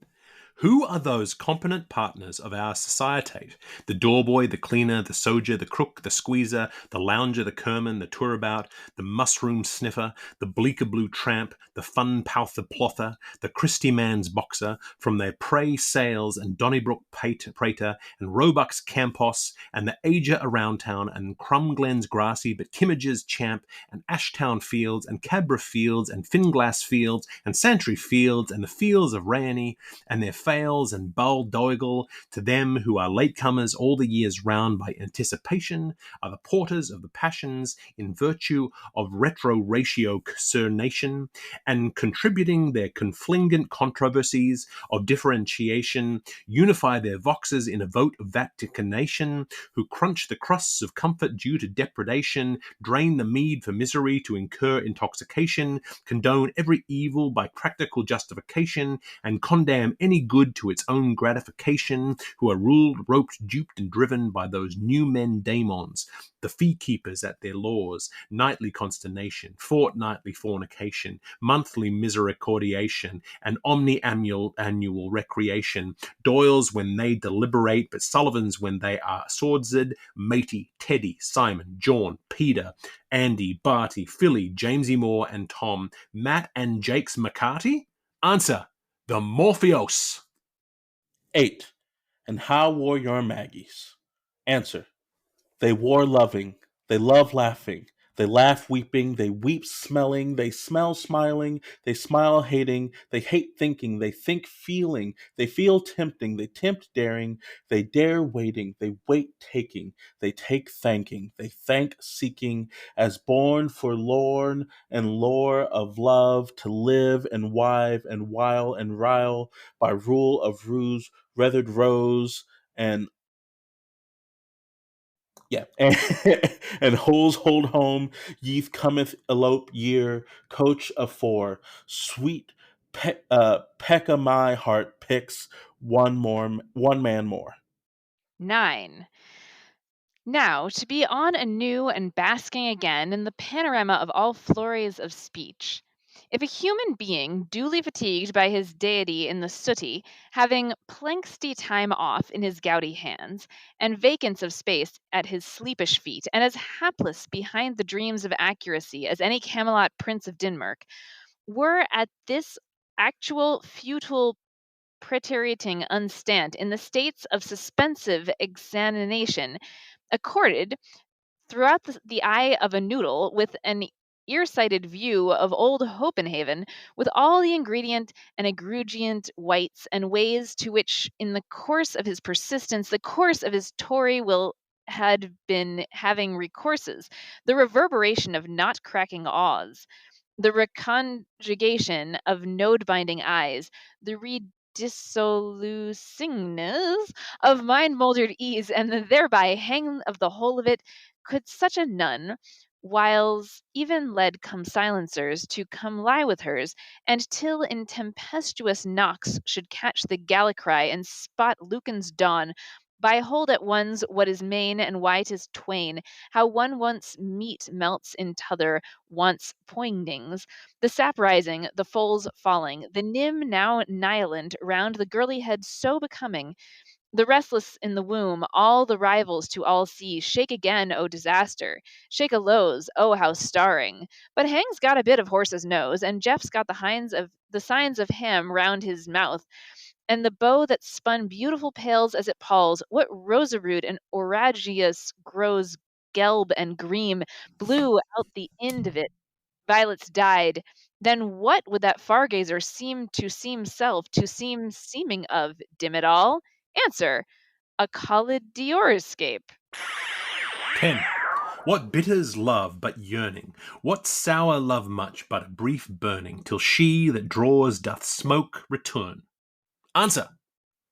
Who are those competent partners of our societate? The doorboy, the cleaner, the soger, the crook, the squeezer, the lounger, the kerman, the tourabout, the mushroom sniffer, the bleaker blue tramp, the fun pouther plother, the Christy man's boxer, from their prey sales and Donnybrook prater and Roebuck's campos and the ager around town and Crumglen's grassy but Kimmage's champ and Ashtown fields and Cabra fields and Finglass fields and Santry fields and the fields of Rayany and their fails and Baldoyle, to them who are latecomers all the years round by anticipation, are the porters of the passions in virtue of retro-ratio-cernation, and contributing their conflingent controversies of differentiation, unify their voxes in a vote of vaticanation, who crunch the crusts of comfort due to depredation, drain the mead for misery to incur intoxication, condone every evil by practical justification, and condemn any good to its own gratification, who are ruled, roped, duped, and driven by those new men daemons, the fee-keepers at their laws, nightly consternation, fortnightly fornication, monthly misericordiation, and omni-annual recreation, Doyles when they deliberate, but Sullivans when they are swordsed, Matey, Teddy, Simon, John, Peter, Andy, Barty, Philly, Jamesy Moore, and Tom, Matt and Jakes McCarty? Answer, the Morpheos. 8. And how wore your Maggies? Answer, they wore loving, they love laughing, they laugh weeping, they weep smelling, they smell smiling, they smile hating, they hate thinking, they think feeling, they feel tempting, they tempt daring, they dare waiting, they wait taking, they take thanking, they thank seeking, as born forlorn and lore of love, to live and wive and wile and rile, by rule of ruse, weathered rose, and and holes hold home, yeath cometh elope year, coach of four, sweet peck of my heart picks one man more. 9. Now, to be on anew and basking again in the panorama of all flores of speech. If a human being, duly fatigued by his deity in the sooty, having planksty time off in his gouty hands, and vacance of space at his sleepish feet, and as hapless behind the dreams of accuracy as any Camelot prince of Denmark, were at this actual futile preteritating unstant in the states of suspensive examination, accorded throughout the eye of a noodle with an ear-sighted view of old Hopenhaven, with all the ingredient and egrugiant whites and ways to which, in the course of his persistence, the course of his Tory will had been having recourses, the reverberation of not cracking awes, the reconjugation of node-binding eyes, the redissolucingness of mind-mouldered ease, and the thereby hang of the whole of it, could such a nun, whiles even led come silencers to come lie with hers, and till in tempestuous knocks should catch the gallicry and spot Lucan's dawn, by hold at one's what is main and white is twain, how one once meat melts in t'other, wants poindings, the sap rising, the foals falling, the nym now nihilent round the girly head so becoming, the restless in the womb, all the rivals to all see, shake again, O disaster, shake a lows, oh how starring. But Hang's got a bit of horse's nose, and Jeff's got the signs of ham round his mouth, and the bow that spun beautiful pales as it palls, what rosarude and oragius grows gelb and green, blew out the end of it, violets died, then what would that fargazer seem self, to seem seeming of, dim it all? Answer, a collid Dior escape. 10. What bitters love but yearning? What sour love much but a brief burning, till she that draws doth smoke return? Answer.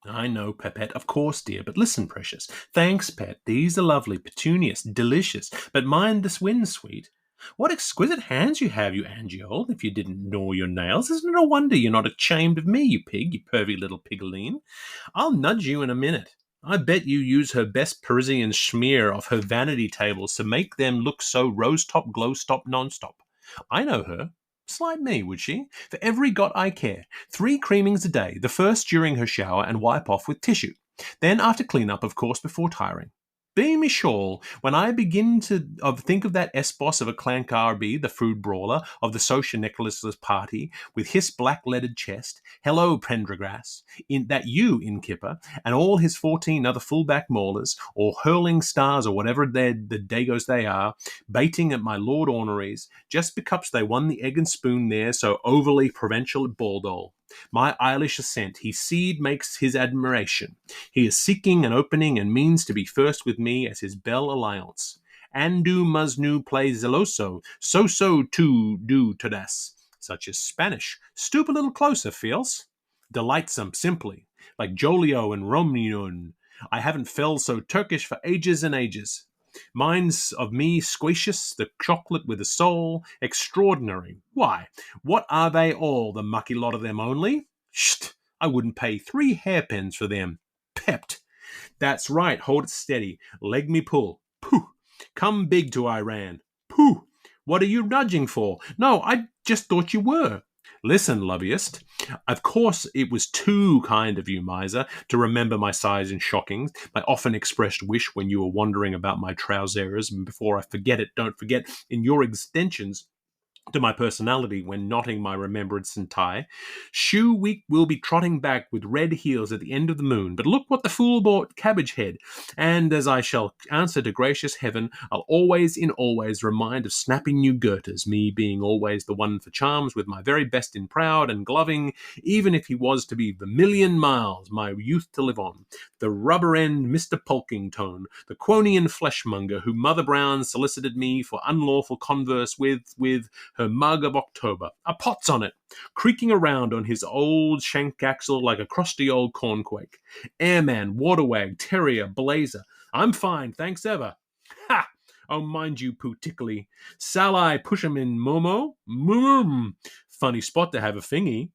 I know, Pepette, of course, dear, but listen, precious. Thanks, pet, these are lovely, petunious, delicious, but mind this wind, sweet. What exquisite hands you have, you Angiole, if you didn't gnaw your nails. Isn't it a wonder you're not ashamed of me, you pig, you pervy little pigoline? I'll nudge you in a minute. I bet you use her best Parisian schmear off her vanity tables to make them look so rose-top, glow-stop, non-stop. I know her. Slide me, would she? For every got I care. 3 creamings a day, the first during her shower and wipe off with tissue. Then after clean-up, of course, before tiring. Be me shawl, when I begin to think of that S-boss of a Clancarby, the food brawler, of the Social Nicholas's party, with his black-leaded chest, hello, Prendergrass, in that you, Inkipper, and all his 14 other full-back maulers, or hurling stars, or whatever the dagos they are, baiting at my Lord Orneries, just because they won the egg and spoon there so overly provincial at Baldol. My Eilish assent, he seed makes his admiration. He is seeking an opening and means to be first with me as his belle alliance. Andu musnu play zeloso, so to do todas. Such as Spanish. Stoop a little closer, feels. Delightsome, simply. Like Jolio and Romion. I haven't felt so Turkish for ages and ages. Mine's of me squacious, the chocolate with a soul, extraordinary. Why, what are they all, the mucky lot of them only? Sht! I wouldn't pay 3 hairpins for them. Pepped. That's right, hold it steady. Leg me pull. Pooh. Come big to Iran. Pooh. What are you nudging for? No, I just thought you were. Listen, loveliest. Of course, it was too kind of you, miser, to remember my sighs and shockings, my often expressed wish when you were wondering about my trousers, and before I forget it, don't forget, in your extensions to my personality when knotting my remembrance and tie. Shoe week will be trotting back with red heels at the end of the moon, but look what the fool bought cabbage head. And as I shall answer to gracious heaven, I'll always in always remind of snapping new girders, me being always the one for charms with my very best in proud and gloving, even if he was to be the 1,000,000 miles my youth to live on, the rubber-end Mr. Polkington, the Quonian fleshmonger who Mother Brown solicited me for unlawful converse with her mug of October, a pot's on it, creaking around on his old shank axle like a crusty old cornquake. Airman, waterwag, terrier, blazer. I'm fine, thanks ever. Ha! Oh, mind you, Pooh Tickly. Sall I push 'em in Momo? Funny spot to have a fingy.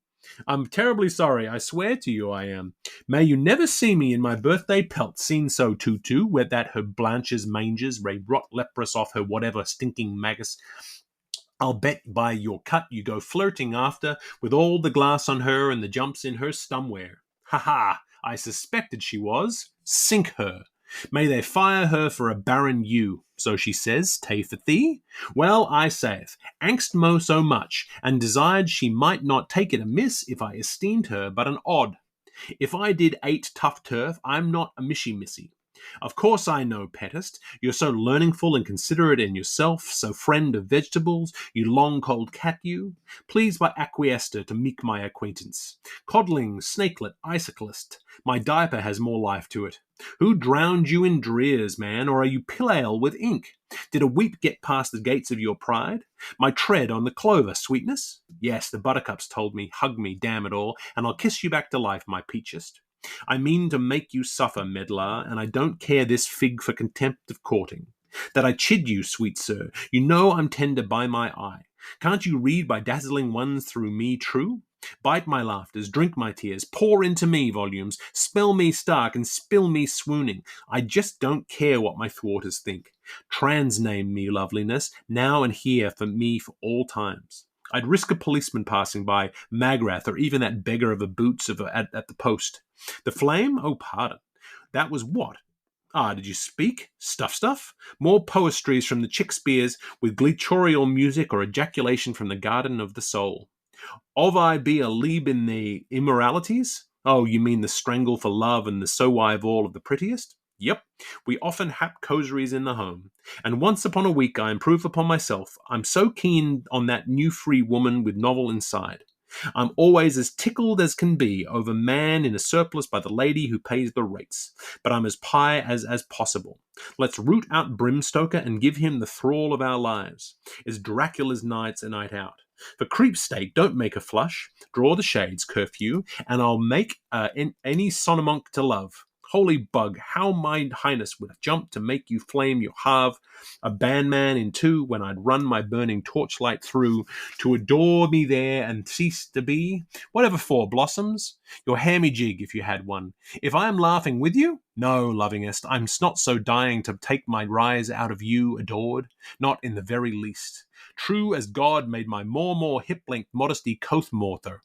I'm terribly sorry, I swear to you I am. May you never see me in my birthday pelt, seen so tutu, where that her blanches mangers, ray rot leprous off her whatever stinking magus. I'll bet by your cut you go flirting after, with all the glass on her and the jumps in her stumware. Ha ha! I suspected she was. Sink her. May they fire her for a barren ewe. So she says, tay for thee? Well, I saith, angst mo so much, and desired she might not take it amiss if I esteemed her but an odd. If I did 8 tough turf, I'm not a mishy-missy. Of course I know, pettest, you're so learningful and considerate in yourself, so friend of vegetables, you long cold cat you. Please by acquiescer to meek my acquaintance. Codling, snakelet, iciclist, my diaper has more life to it. Who drowned you in drears, man, or are you pale with ink? Did a weep get past the gates of your pride? My tread on the clover, sweetness? Yes, the buttercups told me, hug me, damn it all, and I'll kiss you back to life, my peachest. I mean to make you suffer, meddler, and I don't care this fig for contempt of courting. That I chid you, sweet sir, you know I'm tender by my eye. Can't you read by dazzling ones through me true? Bite my laughters, drink my tears, pour into me volumes, spell me stark and spill me swooning. I just don't care what my thwarters think. Transname me, loveliness, now and here for me for all times. I'd risk a policeman passing by, Magrath, or even that beggar of a boots at the post. The flame? Oh, pardon. That was what? Ah, did you speak? Stuff? More poestries from the Chickspears with gleatorial music or ejaculation from the garden of the soul. Of I be a leab in the immoralities? Oh, you mean the strangle for love and the so wive all of the prettiest? Yep, we often hap coseries in the home, and once upon a week I improve upon myself. I'm so keen on that new free woman with novel inside. I'm always as tickled as can be over man in a surplus by the lady who pays the rates, but I'm as pie as possible. Let's root out Brimstoker and give him the thrall of our lives. It's Dracula's nights a night out. For creep's sake, don't make a flush. Draw the shades, curfew, and I'll make any sonomonk to love. Holy bug, how my highness would have jumped to make you flame your halve, a bandman in two, when I'd run my burning torchlight through, to adore me there and cease to be. Whatever for, blossoms? Your hammy-jig, if you had one. If I am laughing with you? No, lovingest, I'm not so dying to take my rise out of you, adored. Not in the very least. True as God made my more hip-length modesty coath-mortar.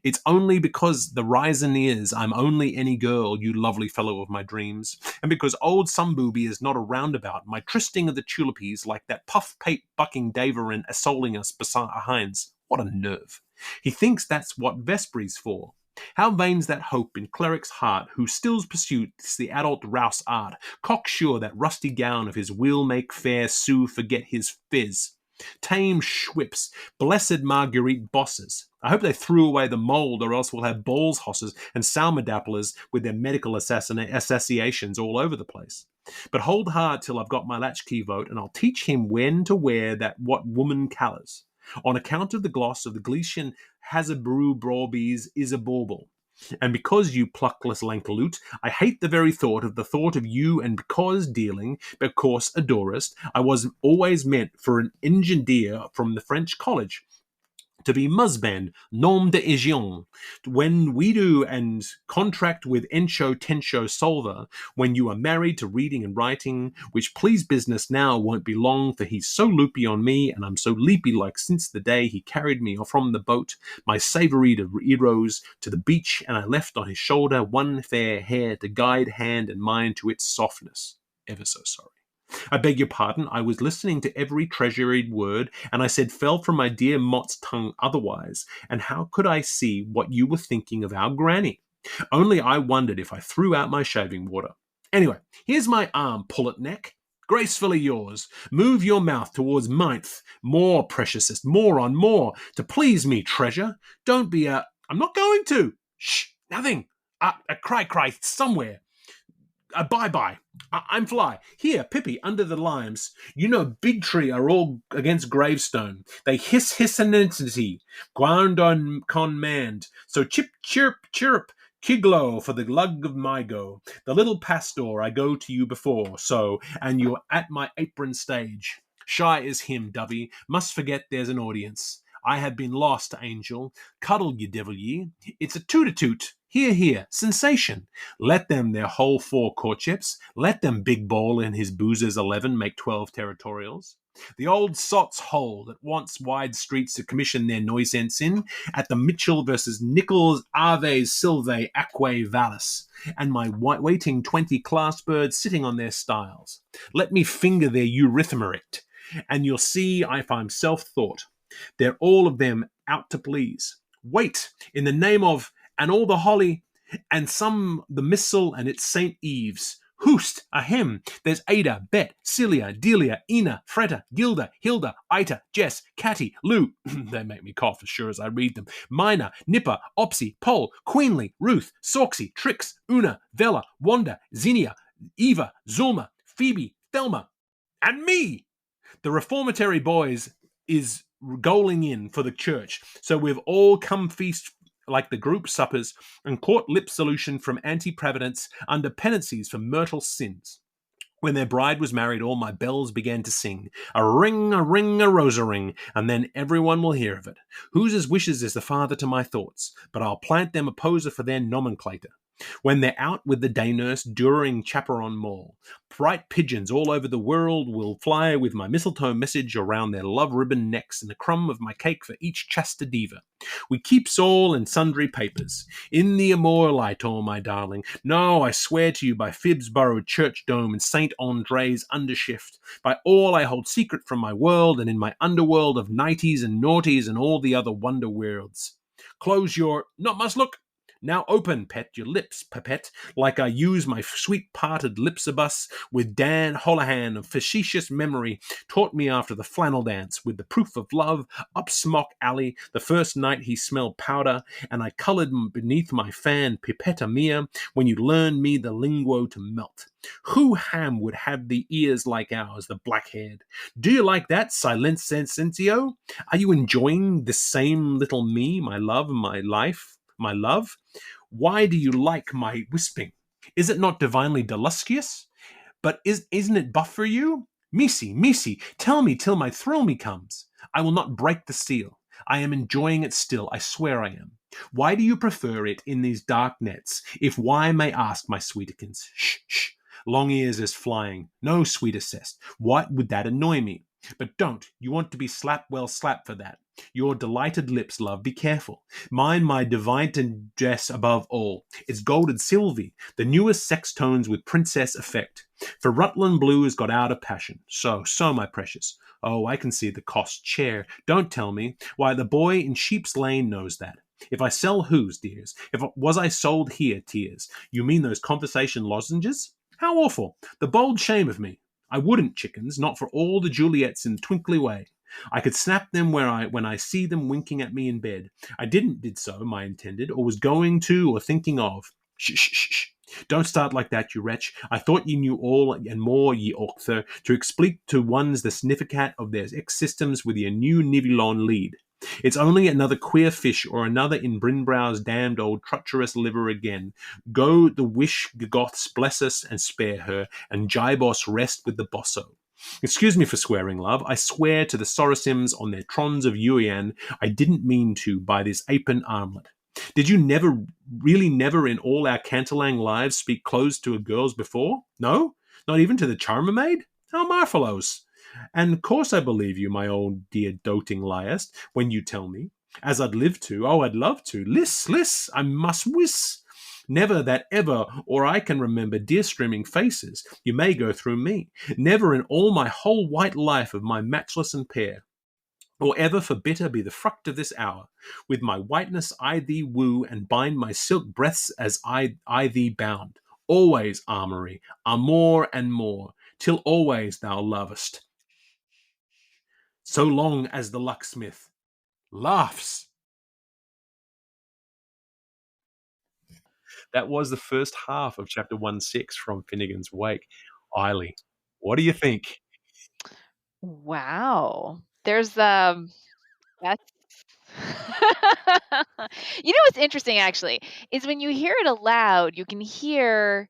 It's only because the reason is I'm only any girl, you lovely fellow of my dreams, and because old Sumbooby is not a roundabout, my trysting of the tulipies like that puff-pate bucking Daverin assailing us behinds. What a nerve. He thinks that's what Vesperi's for. How vain's that hope in cleric's heart who still pursues the adult rouse art, cocksure that rusty gown of his will make fair Sue forget his fizz. Tame schwips, blessed Marguerite bosses. I hope they threw away the mould, or else we'll have balls hosses and salmadapplers with their medical assassinations all over the place. But hold hard till I've got my latchkey vote, and I'll teach him when to wear that what woman colours. On account of the gloss of the Gleecian Hazabrew Brawbies is a bauble. And because you pluckless lankaloot, I hate the very thought of you, and because dealing, of course, adorest, I was always meant for an engineer from the French college. to be musband, nom de égion. When we do and contract with Encho Tencho Solver, when you are married to reading and writing, which please business now won't be long, for he's so loopy on me, and I'm so leapy like since the day he carried me from the boat, my savoury to heroes, to the beach, and I left on his shoulder one fair hair to guide hand and mind to its softness. Ever so sorry. I beg your pardon, I was listening to every treasured word, and I said fell from my dear Mott's tongue otherwise, and how could I see what you were thinking of our granny? Only I wondered if I threw out my shaving water. Anyway, here's my arm, pullet neck. Gracefully yours. Move your mouth towards ninth. More, preciousest, more on more. To please me, treasure. Don't be I'm not going to. Shh, nothing. Cry, somewhere. Bye. I'm fly. Here, Pippi, under the limes. You know big tree are all against gravestone. They hiss an entity. Ground on command. So chip, chirp, Kiglo for the lug of my go. The little pastor I go to you before, so, and you're at my apron stage. Shy as him, Dubby. Must forget there's an audience. I have been lost, angel. Cuddle, you devil ye. It's a toot-a-toot. Here, sensation. Let them their whole 4 courtships. Let them Big Ball and his boozers 11 make 12 territorials. The old sots hole that wants wide streets to commission their noisance in at the Mitchell versus Nichols Aves Silvae Aquae Vallis, and my waiting 20 class birds sitting on their stiles. Let me finger their eurythmerate, and you'll see if I'm self-thought. They're all of them out to please. Wait, in the name of, and all the holly, and some the missal and its St. Eves. Hoost, ahem, there's Ada, Bet, Celia, Delia, Ina, Freda, Gilda, Hilda, Ita, Jess, Catty, Lou, they make me cough as sure as I read them, Mina, Nipper, Opsy, Pole, Queenly, Ruth, Sorksy, Trix, Una, Vella, Wanda, Zinnia, Eva, Zulma, Phoebe, Thelma, and me! The reformatory boys is going in for the church, so we've all come feast like the group suppers, and court lip solution from anti-providence under penancies for mortal sins. When their bride was married, all my bells began to sing. A ring, a rosary, and then everyone will hear of it. Whose wishes is the father to my thoughts, but I'll plant them a poser for their nomenclator. When they're out with the day nurse during Chaperon Mall, bright pigeons all over the world will fly with my mistletoe message around their love ribbon necks and a crumb of my cake for each chasta diva. We keeps all in sundry papers. In the Amor Lightor, my darling. No, I swear to you by Phibbsborough Church Dome and St. Andre's Undershift, by all I hold secret from my world and in my underworld of nighties and naughties and all the other wonder worlds. Close your, not must look. Now open, pet, your lips, Pipette, like I use my sweet-parted lipsibus with Dan Holohan of facetious memory taught me after the flannel dance with the proof of love up Smock Alley the first night he smelled powder, and I coloured beneath my fan Pipetta mia when you learned me the linguo to melt. Who ham would have the ears like ours, the black-haired? Do you like that, Silenzio? Are you enjoying the same little me, my love, my life, my love? Why do you like my wisping? Is it not divinely deluscious? But isn't it buff for you? Missy, tell me till my thrill me comes. I will not break the seal. I am enjoying it still, I swear I am. Why do you prefer it in these dark nets? If why may ask, my sweetikins. Shh. Long ears is flying. No, sweet assessed. Why would that annoy me? But don't. You want to be slapped for that. Your delighted lips, love, be careful. Mine my divine dress above all. It's golden Sylvie, the newest sex tones with princess effect. For Rutland Blue has got out of passion. So, my precious. Oh, I can see the cost chair. Don't tell me. Why, the boy in Sheep's Lane knows that. If I sell whose, dears? Was I sold here, tears? You mean those conversation lozenges? How awful. The bold shame of me. I wouldn't, chickens, not for all the Juliets in Twinkly Way. I could snap them when I see them winking at me in bed. I did so, my intended, or was going to, or thinking of. Shh. Don't start like that, you wretch. I thought ye knew all and more, ye author, to explic to ones the significat of their ex-systems with your new Nivillon lead. It's only another queer fish or another in Brinbrow's damned old treacherous liver again. Go the wish Goths bless us and spare her, and Jibos rest with the bosso. Excuse me for swearing, love. I swear to the Sorosims on their trons of Yuan, I didn't mean to by this apen armlet. Did you really never in all our Cantalang lives speak close to a girl's before? No? Not even to the chambermaid? How marvellous! And course I believe you, my old dear doting liest, when you tell me, as I'd live to, oh, I'd love to, liss, I must wiss. Never that ever, or I can remember dear streaming faces, you may go through me. Never in all my whole white life of my matchless and pair, or ever for bitter be the fruct of this hour. With my whiteness I thee woo, and bind my silk breaths as I thee bound. Always, armory, amor and more, till always thou lovest. So long as the locksmith laughs. That was the first half of chapter 1-6 from Finnegans Wake. Aili, what do you think? Wow. There's that's You know what's interesting actually is when you hear it aloud, you can hear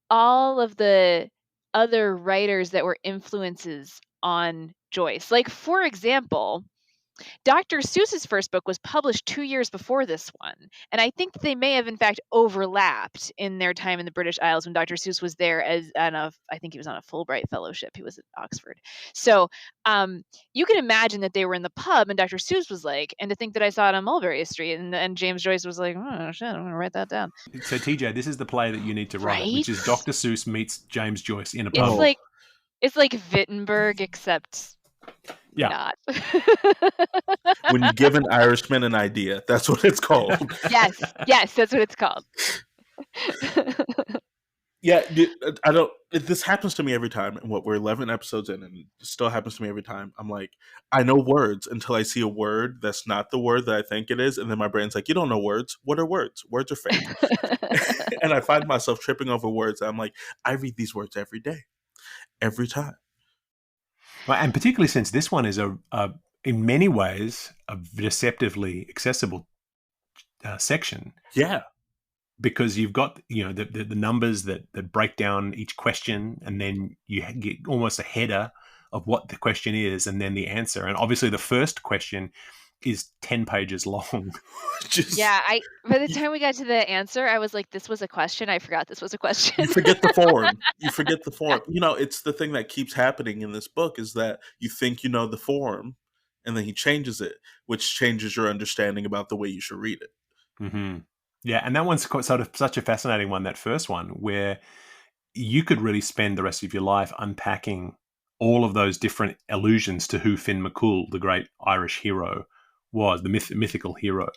all of the other writers that were influences on Joyce. Like for example, Dr. Seuss's first book was published 2 years before this one, and I think that they may have in fact overlapped in their time in the British Isles when Dr. Seuss was there I think he was on a Fulbright fellowship. He was at Oxford. So, you can imagine that they were in the pub and Dr. Seuss was like, and to think that I saw it on Mulberry Street and James Joyce was like, "Oh shit, I'm going to write that down." So TJ, this is the play that you need to write, which is Right? Dr. Seuss meets James Joyce in a It's pub. Oh. it's like Wittenberg except Yeah. not. When you give an Irishman an idea, that's what it's called. Yes, that's what it's called. Yeah, I don't. This happens to me every time, and what we're 11 episodes in, and it still happens to me every time. I'm like, I know words until I see a word that's not the word that I think it is, and then my brain's like, you don't know words. What are words? Words are fake. And I find myself tripping over words. I'm like, I read these words every day, every time. Well, and particularly since this one is in many ways a deceptively accessible section. Yeah. Because you've got the numbers that break down each question, and then you get almost a header of what the question is, and then the answer. And obviously, the first question is 10 pages long. Yeah, by the time we got to the answer, I was like, "This was a question." I forgot this was a question. You forget the form. It's the thing that keeps happening in this book is that you think you know the form, and then he changes it, which changes your understanding about the way you should read it. Mm-hmm. Yeah, and that one's sort of such a fascinating one, that first one, where you could really spend the rest of your life unpacking all of those different allusions to who Finn McCool, the great Irish hero, was, the mythical hero.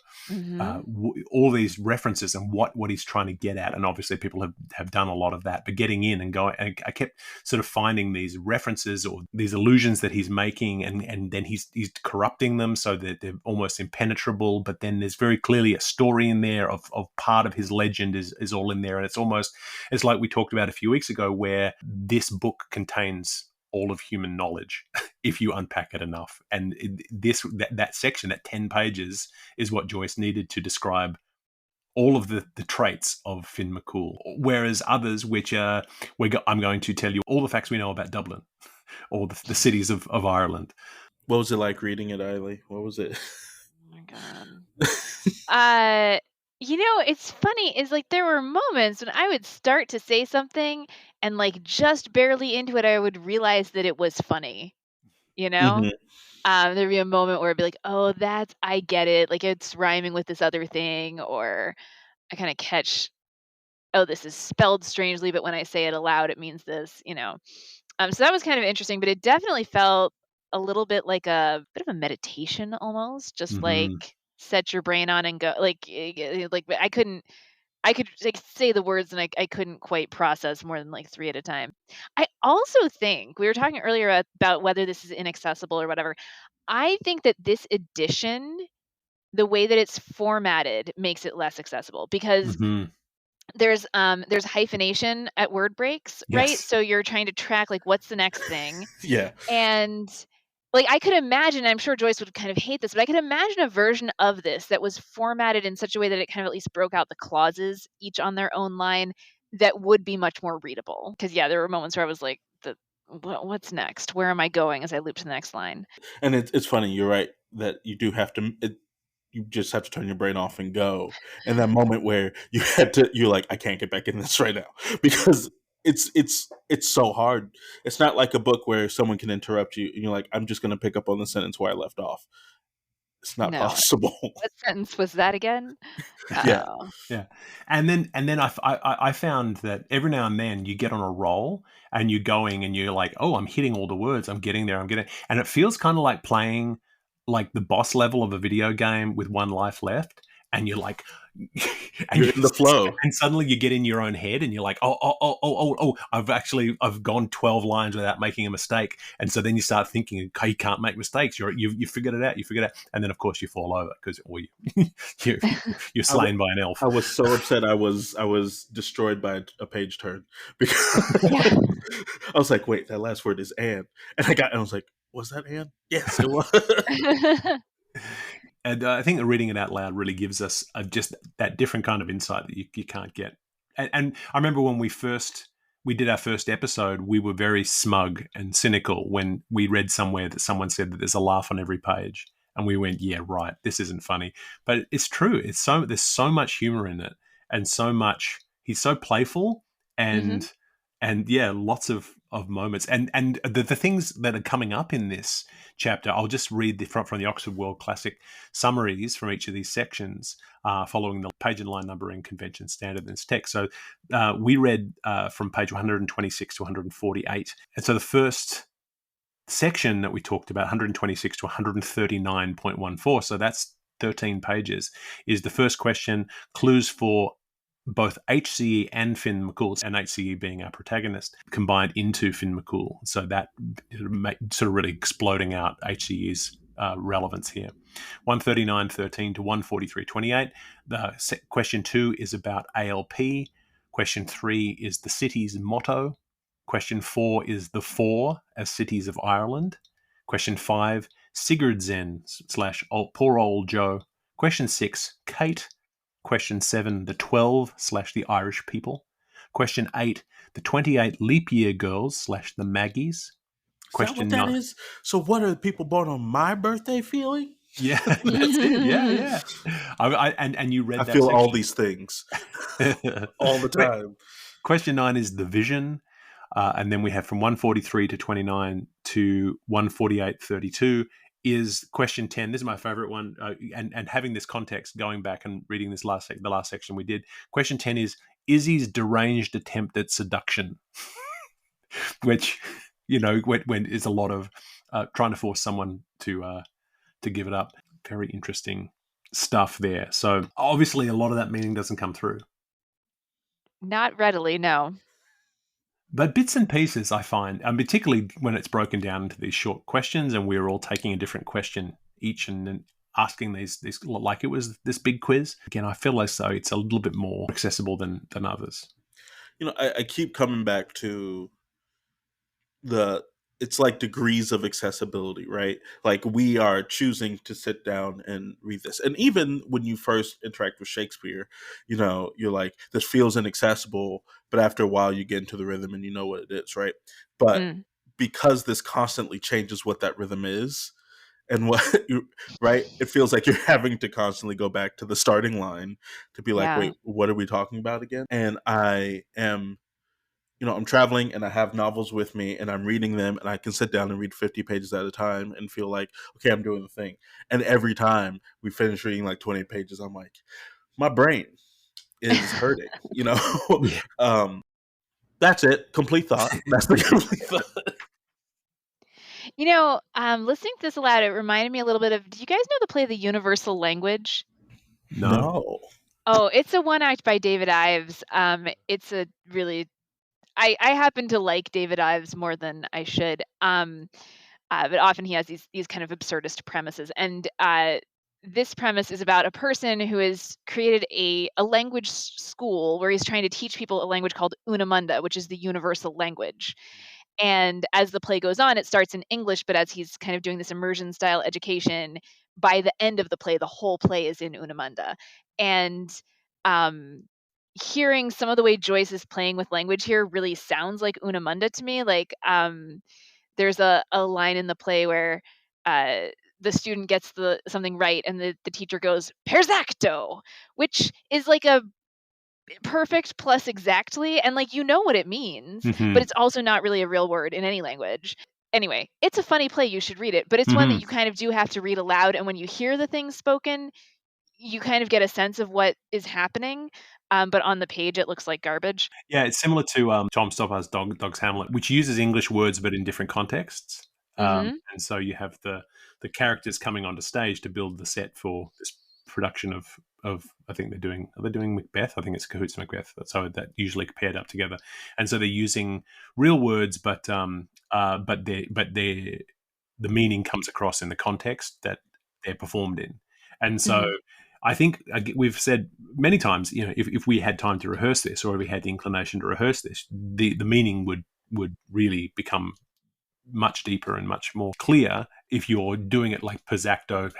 All these references and what he's trying to get at. And obviously people have done a lot of that, but getting in and going, and I kept sort of finding these references or these allusions that he's making, and then he's corrupting them so that they're almost impenetrable. But then there's very clearly a story in there of part of his legend is all in there. And it's like we talked about a few weeks ago, where this book contains all of human knowledge if you unpack it enough. And that section, that 10 pages, is what Joyce needed to describe all of the traits of Finn McCool. Whereas others, which I'm going to tell you all the facts we know about Dublin or the cities of Ireland. What was it like reading it, Aili? What was it? Oh my God. It's funny is like there were moments when I would start to say something and like just barely into it, I would realize that it was funny, Mhm. There'd be a moment where I'd be like, oh, I get it. Like it's rhyming with this other thing, or I kind of catch, oh, this is spelled strangely, but when I say it aloud, it means this, So that was kind of interesting, but it definitely felt a little bit like a bit of a meditation almost, just like set your brain on and go. Like I could like say the words and I couldn't quite process more than like 3 at a time. I also think we were talking earlier about whether this is inaccessible or whatever. I think that this edition, the way that it's formatted, makes it less accessible because there's hyphenation at word breaks, right? Yes. So you're trying to track like what's the next thing. Yeah. And like I could imagine, I'm sure Joyce would kind of hate this, but I could imagine a version of this that was formatted in such a way that it kind of at least broke out the clauses each on their own line that would be much more readable. Because yeah, there were moments where I was like, what's next? Where am I going as I loop to the next line? And it's funny, you're right, that you do have to, you just have to turn your brain off and go. And that moment where you're like, I can't get back in this right now, because it's so hard. It's not like a book where someone can interrupt you and you're like, I'm just going to pick up on the sentence where I left off. It's not No. possible. What sentence was that again? Yeah. Oh. Yeah, and then I found that every now and then you get on a roll and you're going and you're like, oh, I'm hitting all the words, I'm getting there, and it feels kind of like playing like the boss level of a video game with one life left, and you're like, You're in the flow. and suddenly you get in your own head and you're like, oh, I've gone 12 lines without making a mistake, and so then you start thinking, okay, you can't make mistakes. You figured it out, and then of course you fall over because you're slain by an elf. I was so upset. I was destroyed by a page turn, because Yeah. I was like, wait, that last word is "and," and I was like, was that "and"? Yes, it was. And I think that reading it out loud really gives us just that different kind of insight that you can't get. And I remember when we did our first episode, we were very smug and cynical when we read somewhere that someone said that there's a laugh on every page. And we went, yeah, right, this isn't funny. But it's true. There's so much humor in it, and so much, he's so playful, and yeah, lots of moments. And the things that are coming up in this chapter, I'll just read from the Oxford World Classic summaries from each of these sections, following the page and line numbering convention standard in this text. So we read from page 126 to 148. And so the first section that we talked about, 126 to 139.14, so that's 13 pages, is the first question, clues for both HCE and Finn McCool, and HCE being our protagonist, combined into Finn McCool. So that sort of really exploding out HCE's relevance here. 139.13 to 143.28. Question 2 is about ALP. Question 3 is the city's motto. Question 4 is the four as cities of Ireland. Question 5, Sigurdsson / poor old Joe. Question 6, Kate. Question 7, the 12 / the Irish people. Question 8, the 28 leap year girls / the Maggies. Question 9. That is? So what are the people born on my birthday feeling? Yeah, that's it. Yeah. And you read that. I feel section. All these things all the time. Question 9 is the vision. And then we have from 143 to 29 to 148.32 is question 10. This is my favorite one. And having this context, going back and reading this the last section we did. Question 10 is Izzy's deranged attempt at seduction, which, when is a lot of trying to force someone to give it up. Very interesting stuff there. So obviously a lot of that meaning doesn't come through. Not readily, no. But bits and pieces I find, and particularly when it's broken down into these short questions and we're all taking a different question each and then asking these like it was this big quiz. Again, I feel as though it's a little bit more accessible than others. I keep coming back to it's like degrees of accessibility, right? Like we are choosing to sit down and read this. And even when you first interact with Shakespeare, you're like, this feels inaccessible, but after a while you get into the rhythm and you know what it is, right? But because this constantly changes what that rhythm is and right? It feels like you're having to constantly go back to the starting line to be like, wait, what are we talking about again? And I am I'm traveling and I have novels with me and I'm reading them and I can sit down and read 50 pages at a time and feel like, okay, I'm doing the thing. And every time we finish reading like 20 pages, I'm like, my brain is hurting, That's it. Complete thought. That's the complete thought. Listening to this aloud, it reminded me a little bit of, do you guys know the play The Universal Language? No. Oh, it's a one act by David Ives. It's a really, I happen to like David Ives more than I should. But often he has these kind of absurdist premises. And this premise is about a person who has created a language school where he's trying to teach people a language called Unamunda, which is the universal language. And as the play goes on, it starts in English, but as he's kind of doing this immersion style education, by the end of the play, the whole play is in Unamunda. And hearing some of the way Joyce is playing with language here really sounds like Una Munda to me. Like there's a line in the play where the student gets something right and the teacher goes perzacto, which is like a perfect plus exactly, and like you know what it means, Mhm. but it's also not really a real word in any language. Anyway, it's a funny play, you should read it, but it's one that you kind of do have to read aloud, and when you hear the things spoken, you kind of get a sense of what is happening, but on the page it looks like garbage. Yeah, it's similar to Tom Stoppard's Dog's Hamlet, which uses English words but in different contexts. Mm-hmm. And so you have the characters coming onto stage to build the set for this production of I think are they doing Macbeth? I think it's Cahoots Macbeth. So that usually paired up together, and so they're using real words, but they the meaning comes across in the context that they're performed in, and so. Mm-hmm. I think we've said many times, if we had time to rehearse this, or if we had the inclination to rehearse this, the meaning would really become much deeper and much more clear if you're doing it like perzacto,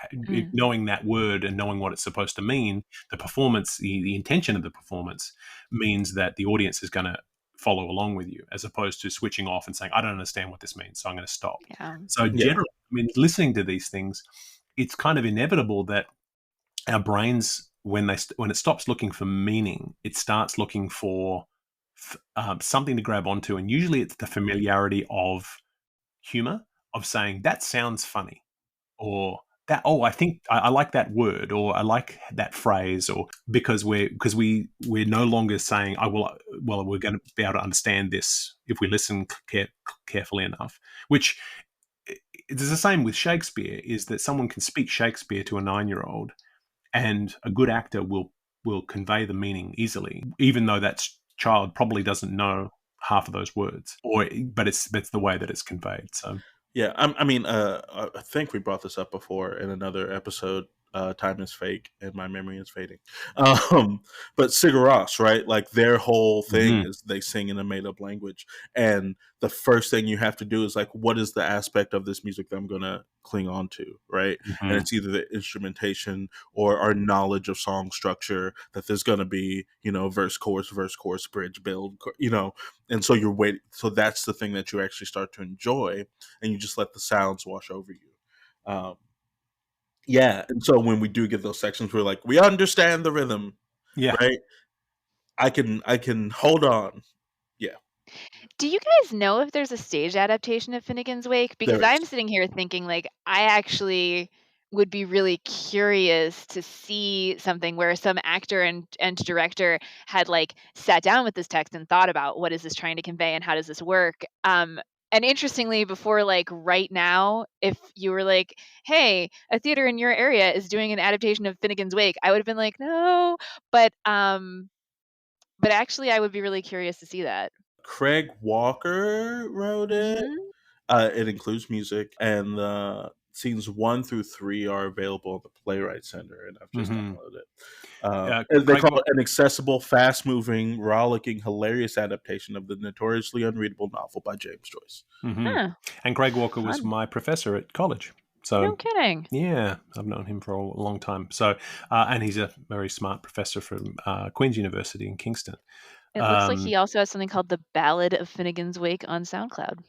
knowing that word and knowing what it's supposed to mean. The performance, the intention of the performance means that the audience is going to follow along with you, as opposed to switching off and saying, I don't understand what this means, so I'm going to stop. Yeah. So generally, listening to these things, it's kind of inevitable that our brains, when it stops looking for meaning, it starts looking for something to grab onto, and usually it's the familiarity of humor, of saying that sounds funny, or that I think I like that word, or I like that phrase, or because we're no longer saying we're going to be able to understand this if we listen carefully enough, which is the same with Shakespeare, is that someone can speak Shakespeare to a 9-year-old, and a good actor will convey the meaning easily, even though that child probably doesn't know half of those words, but that's the way that it's conveyed. So yeah, I think we brought this up before in another episode. Time is fake and my memory is fading. But Sigur Rós, right? Like their whole thing is they sing in a made up language, and the first thing you have to do is like, what is the aspect of this music that I'm gonna cling on to, right? And it's either the instrumentation or our knowledge of song structure, that there's gonna be verse chorus bridge build, and so you're waiting. So that's the thing that you actually start to enjoy, and you just let the sounds wash over you. Yeah, and so when we do get those sections, we're like, we understand the rhythm, right? I can hold on. Yeah, Do you guys know if there's a stage adaptation of Finnegans Wake? Because there is. I'm sitting here thinking, like, I actually would be really curious to see something where some actor and director had like sat down with this text and thought about what is this trying to convey and how does this work. And interestingly, before like right now, if you were like, "Hey, a theater in your area is doing an adaptation of Finnegans Wake," I would have been like, "No," but actually, I would be really curious to see that. Craig Walker wrote it. Mhm. It includes music, and scenes 1 through 3 are available at the Playwright Center, and I've just downloaded it. And they call it an accessible, fast-moving, rollicking, hilarious adaptation of the notoriously unreadable novel by James Joyce. Huh. And Craig Walker was Fun. my professor at college. So No kidding. yeah, I've known him for a long time. So and he's a very smart professor from Queen's University in Kingston. It looks like he also has something called The Ballad of Finnegans Wake on SoundCloud.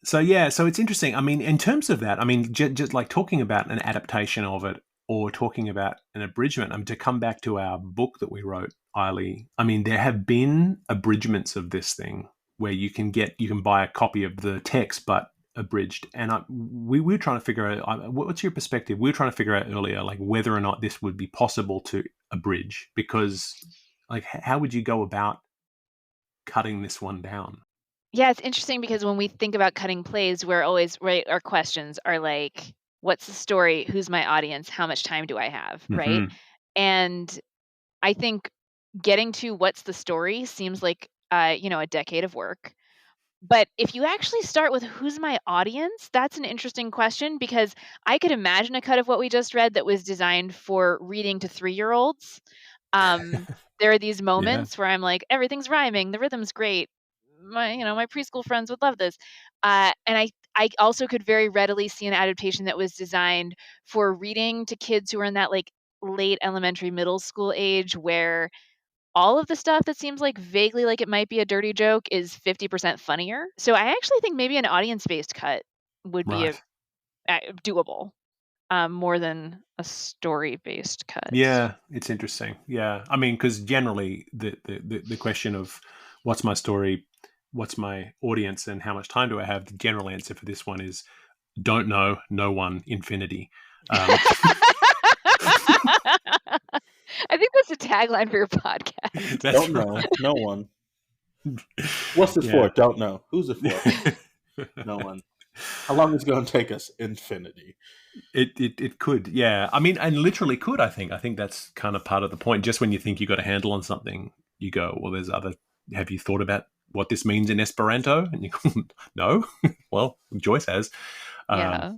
So yeah, so it's interesting. I mean, in terms of that, I mean, just like talking about an adaptation of it, or talking about an abridgment. To come back to our book that we wrote, Aili. I mean, there have been abridgments of this thing where you can buy a copy of the text, but abridged. And we were trying to figure out, what's your perspective? We were trying to figure out earlier, like whether or not this would be possible to abridge, because like how would you go about cutting this one down? Yeah, it's interesting because when we think about cutting plays, we're always right. Our questions are like, what's the story? Who's my audience? How much time do I have? Right. And I think getting to what's the story seems like, a decade of work. But if you actually start with who's my audience, that's an interesting question, because I could imagine a cut of what we just read that was designed for reading to 3-year-olds. There are these moments where I'm like, everything's rhyming, the rhythm's great. My preschool friends would love this. And I also could very readily see an adaptation that was designed for reading to kids who are in that like late elementary, middle school age, where all of the stuff that seems like vaguely like it might be a dirty joke is 50% funnier. So I actually think maybe an audience-based cut would be Right. doable, more than a story-based cut. Yeah, it's interesting. Yeah. I mean, because generally the question of what's my story, what's my audience, and how much time do I have, the general answer for this one is don't know, no one, infinity. I think that's a tagline for your podcast. That's Don't know. right. No one. What's it Yeah. for? Don't know. Who's it for? No one. How long is it going to take us? Infinity. It could, yeah. I mean, and literally could, I think. I think that's kind of part of the point. Just when you think you got a handle on something, you go, well, there's other... Have you thought about what this means in Esperanto? And you go, no. Well, Joyce has. Yeah.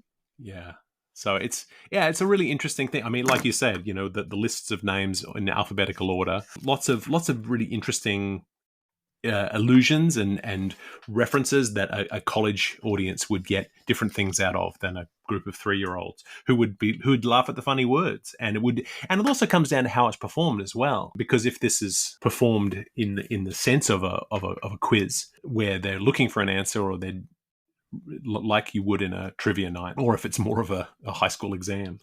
So it's a really interesting thing. I mean, like you said, you know, the lists of names in alphabetical order, lots of really interesting allusions and references that a college audience would get different things out of than a group of 3-year-olds who'd laugh at the funny words. And it also comes down to how it's performed as well, because if this is performed in the sense of a quiz where they're looking for an answer, or they're like you would in a trivia night, or if it's more of a high school exam,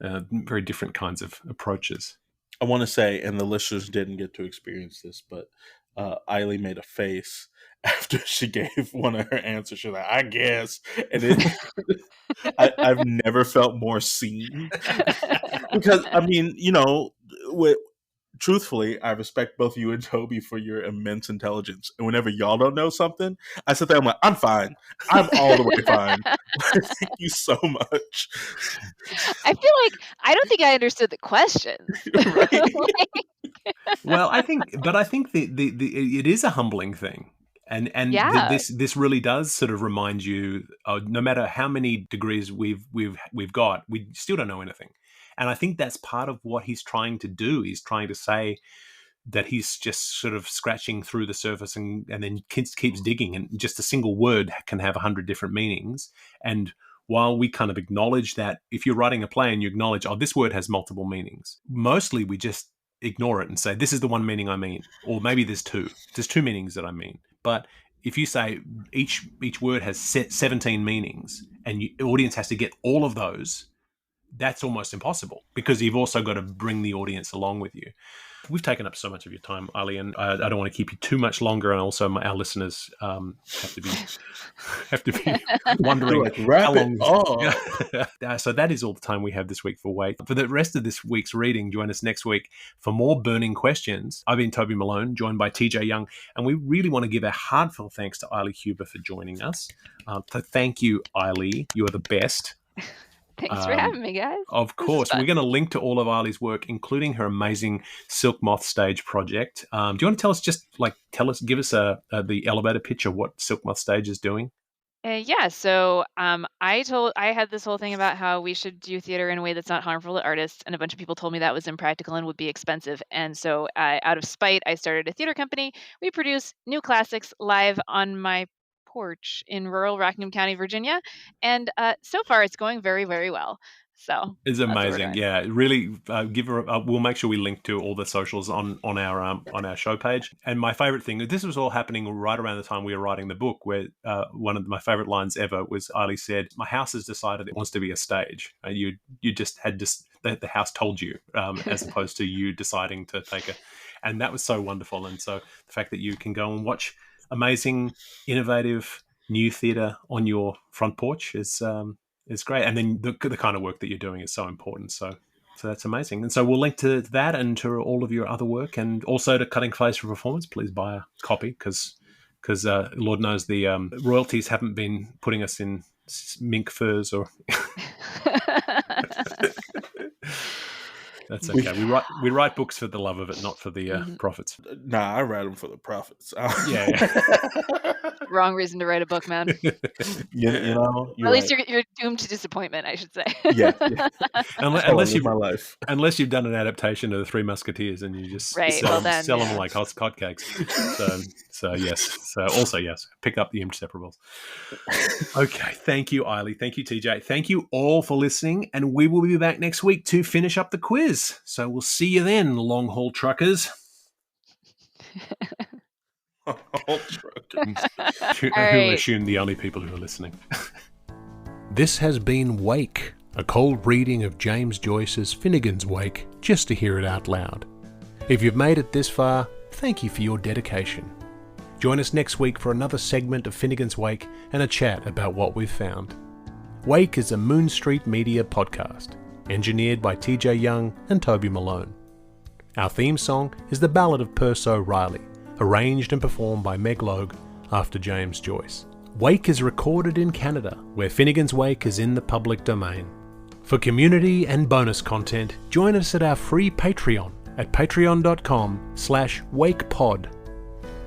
very different kinds of approaches. I want to say, and the listeners didn't get to experience this, but Aili made a face after she gave one of her answers. She's like, I guess. And I've never felt more seen. Because, I mean, you know, truthfully, I respect both you and Toby for your immense intelligence. And whenever y'all don't know something, I sit there, I'm like, I'm fine. I'm all the way fine. Thank you so much. I feel like I don't think I understood the question. Right? Well, I think it is a humbling thing. And Yeah. this really does sort of remind you, no matter how many degrees we've got, we still don't know anything. And I think that's part of what he's trying to do. He's trying to say that he's just sort of scratching through the surface and then keeps digging. And just a single word can have 100 different meanings. And while we kind of acknowledge that, if you're writing a play and you acknowledge, oh, this word has multiple meanings, mostly we just ignore it and say, this is the one meaning I mean. Or maybe there's two. There's two meanings that I mean. But if you say each word has 17 meanings and the audience has to get all of those, that's almost impossible, because you've also got to bring the audience along with you. We've taken up so much of your time, Aili, and I don't want to keep you too much longer. And also, our listeners have to be wondering how long. So that is all the time we have this week for Wake. For the rest of this week's reading, join us next week for more burning questions. I've been Toby Malone, joined by TJ Young, and we really want to give a heartfelt thanks to Aili Huber for joining us. So thank you, Aili. You are the best. Thanks for having me, guys. Of course. We're going to link to all of Aili's work, including her amazing Silk Moth Stage project. Do you want to tell us, give us the elevator pitch of what Silk Moth Stage is doing? Yeah, so I had this whole thing about how we should do theater in a way that's not harmful to artists, and a bunch of people told me that was impractical and would be expensive. And so out of spite, I started a theater company. We produce new classics live on my porch in rural Rockingham County, Virginia. And so far, it's going very, very well. So it's amazing. Yeah, really. We'll make sure we link to all the socials on our show page. And my favorite thing, this was all happening right around the time we were writing the book, where one of my favorite lines ever was Aili said, "My house has decided it wants to be a stage." You just had the house told you, as opposed to you deciding to take it. And that was so wonderful. And so the fact that you can go and watch amazing, innovative new theatre on your front porch is great. And then the kind of work that you're doing is so important. So that's amazing. And so we'll link to that and to all of your other work, and also to Cutting Face for Performance. Please buy a copy, because Lord knows the royalties haven't been putting us in mink furs or... That's okay. We write books for the love of it, not for the profits. Nah, I write them for the profits. Yeah. Wrong reason to write a book, man. you know, at least you're doomed to disappointment, I should say. Yeah. Unless you've done an adaptation of the Three Musketeers and you just sell them like hotcakes. So yes. So also yes, pick up the Inseparables. Okay, thank you, Aili. Thank you, TJ. Thank you all for listening, and we will be back next week to finish up the quiz. So we'll see you then, long haul truckers. Ultra good. Who right. assume the only people who are listening. This has been Wake, a cold reading of James Joyce's Finnegans Wake, just to hear it out loud. If you've made it this far, thank you for your dedication. Join us next week for another segment of Finnegans Wake and a chat about what we've found. Wake is a Moon Street Media podcast, engineered by TJ Young and Toby Malone. Our theme song is The Ballad of Perso Riley, arranged and performed by Meg Logue after James Joyce. Wake is recorded in Canada, where Finnegans Wake is in the public domain. For community and bonus content, join us at our free Patreon at patreon.com/wakepod.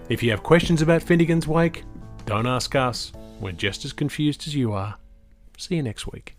If you have questions about Finnegans Wake, don't ask us. We're just as confused as you are. See you next week.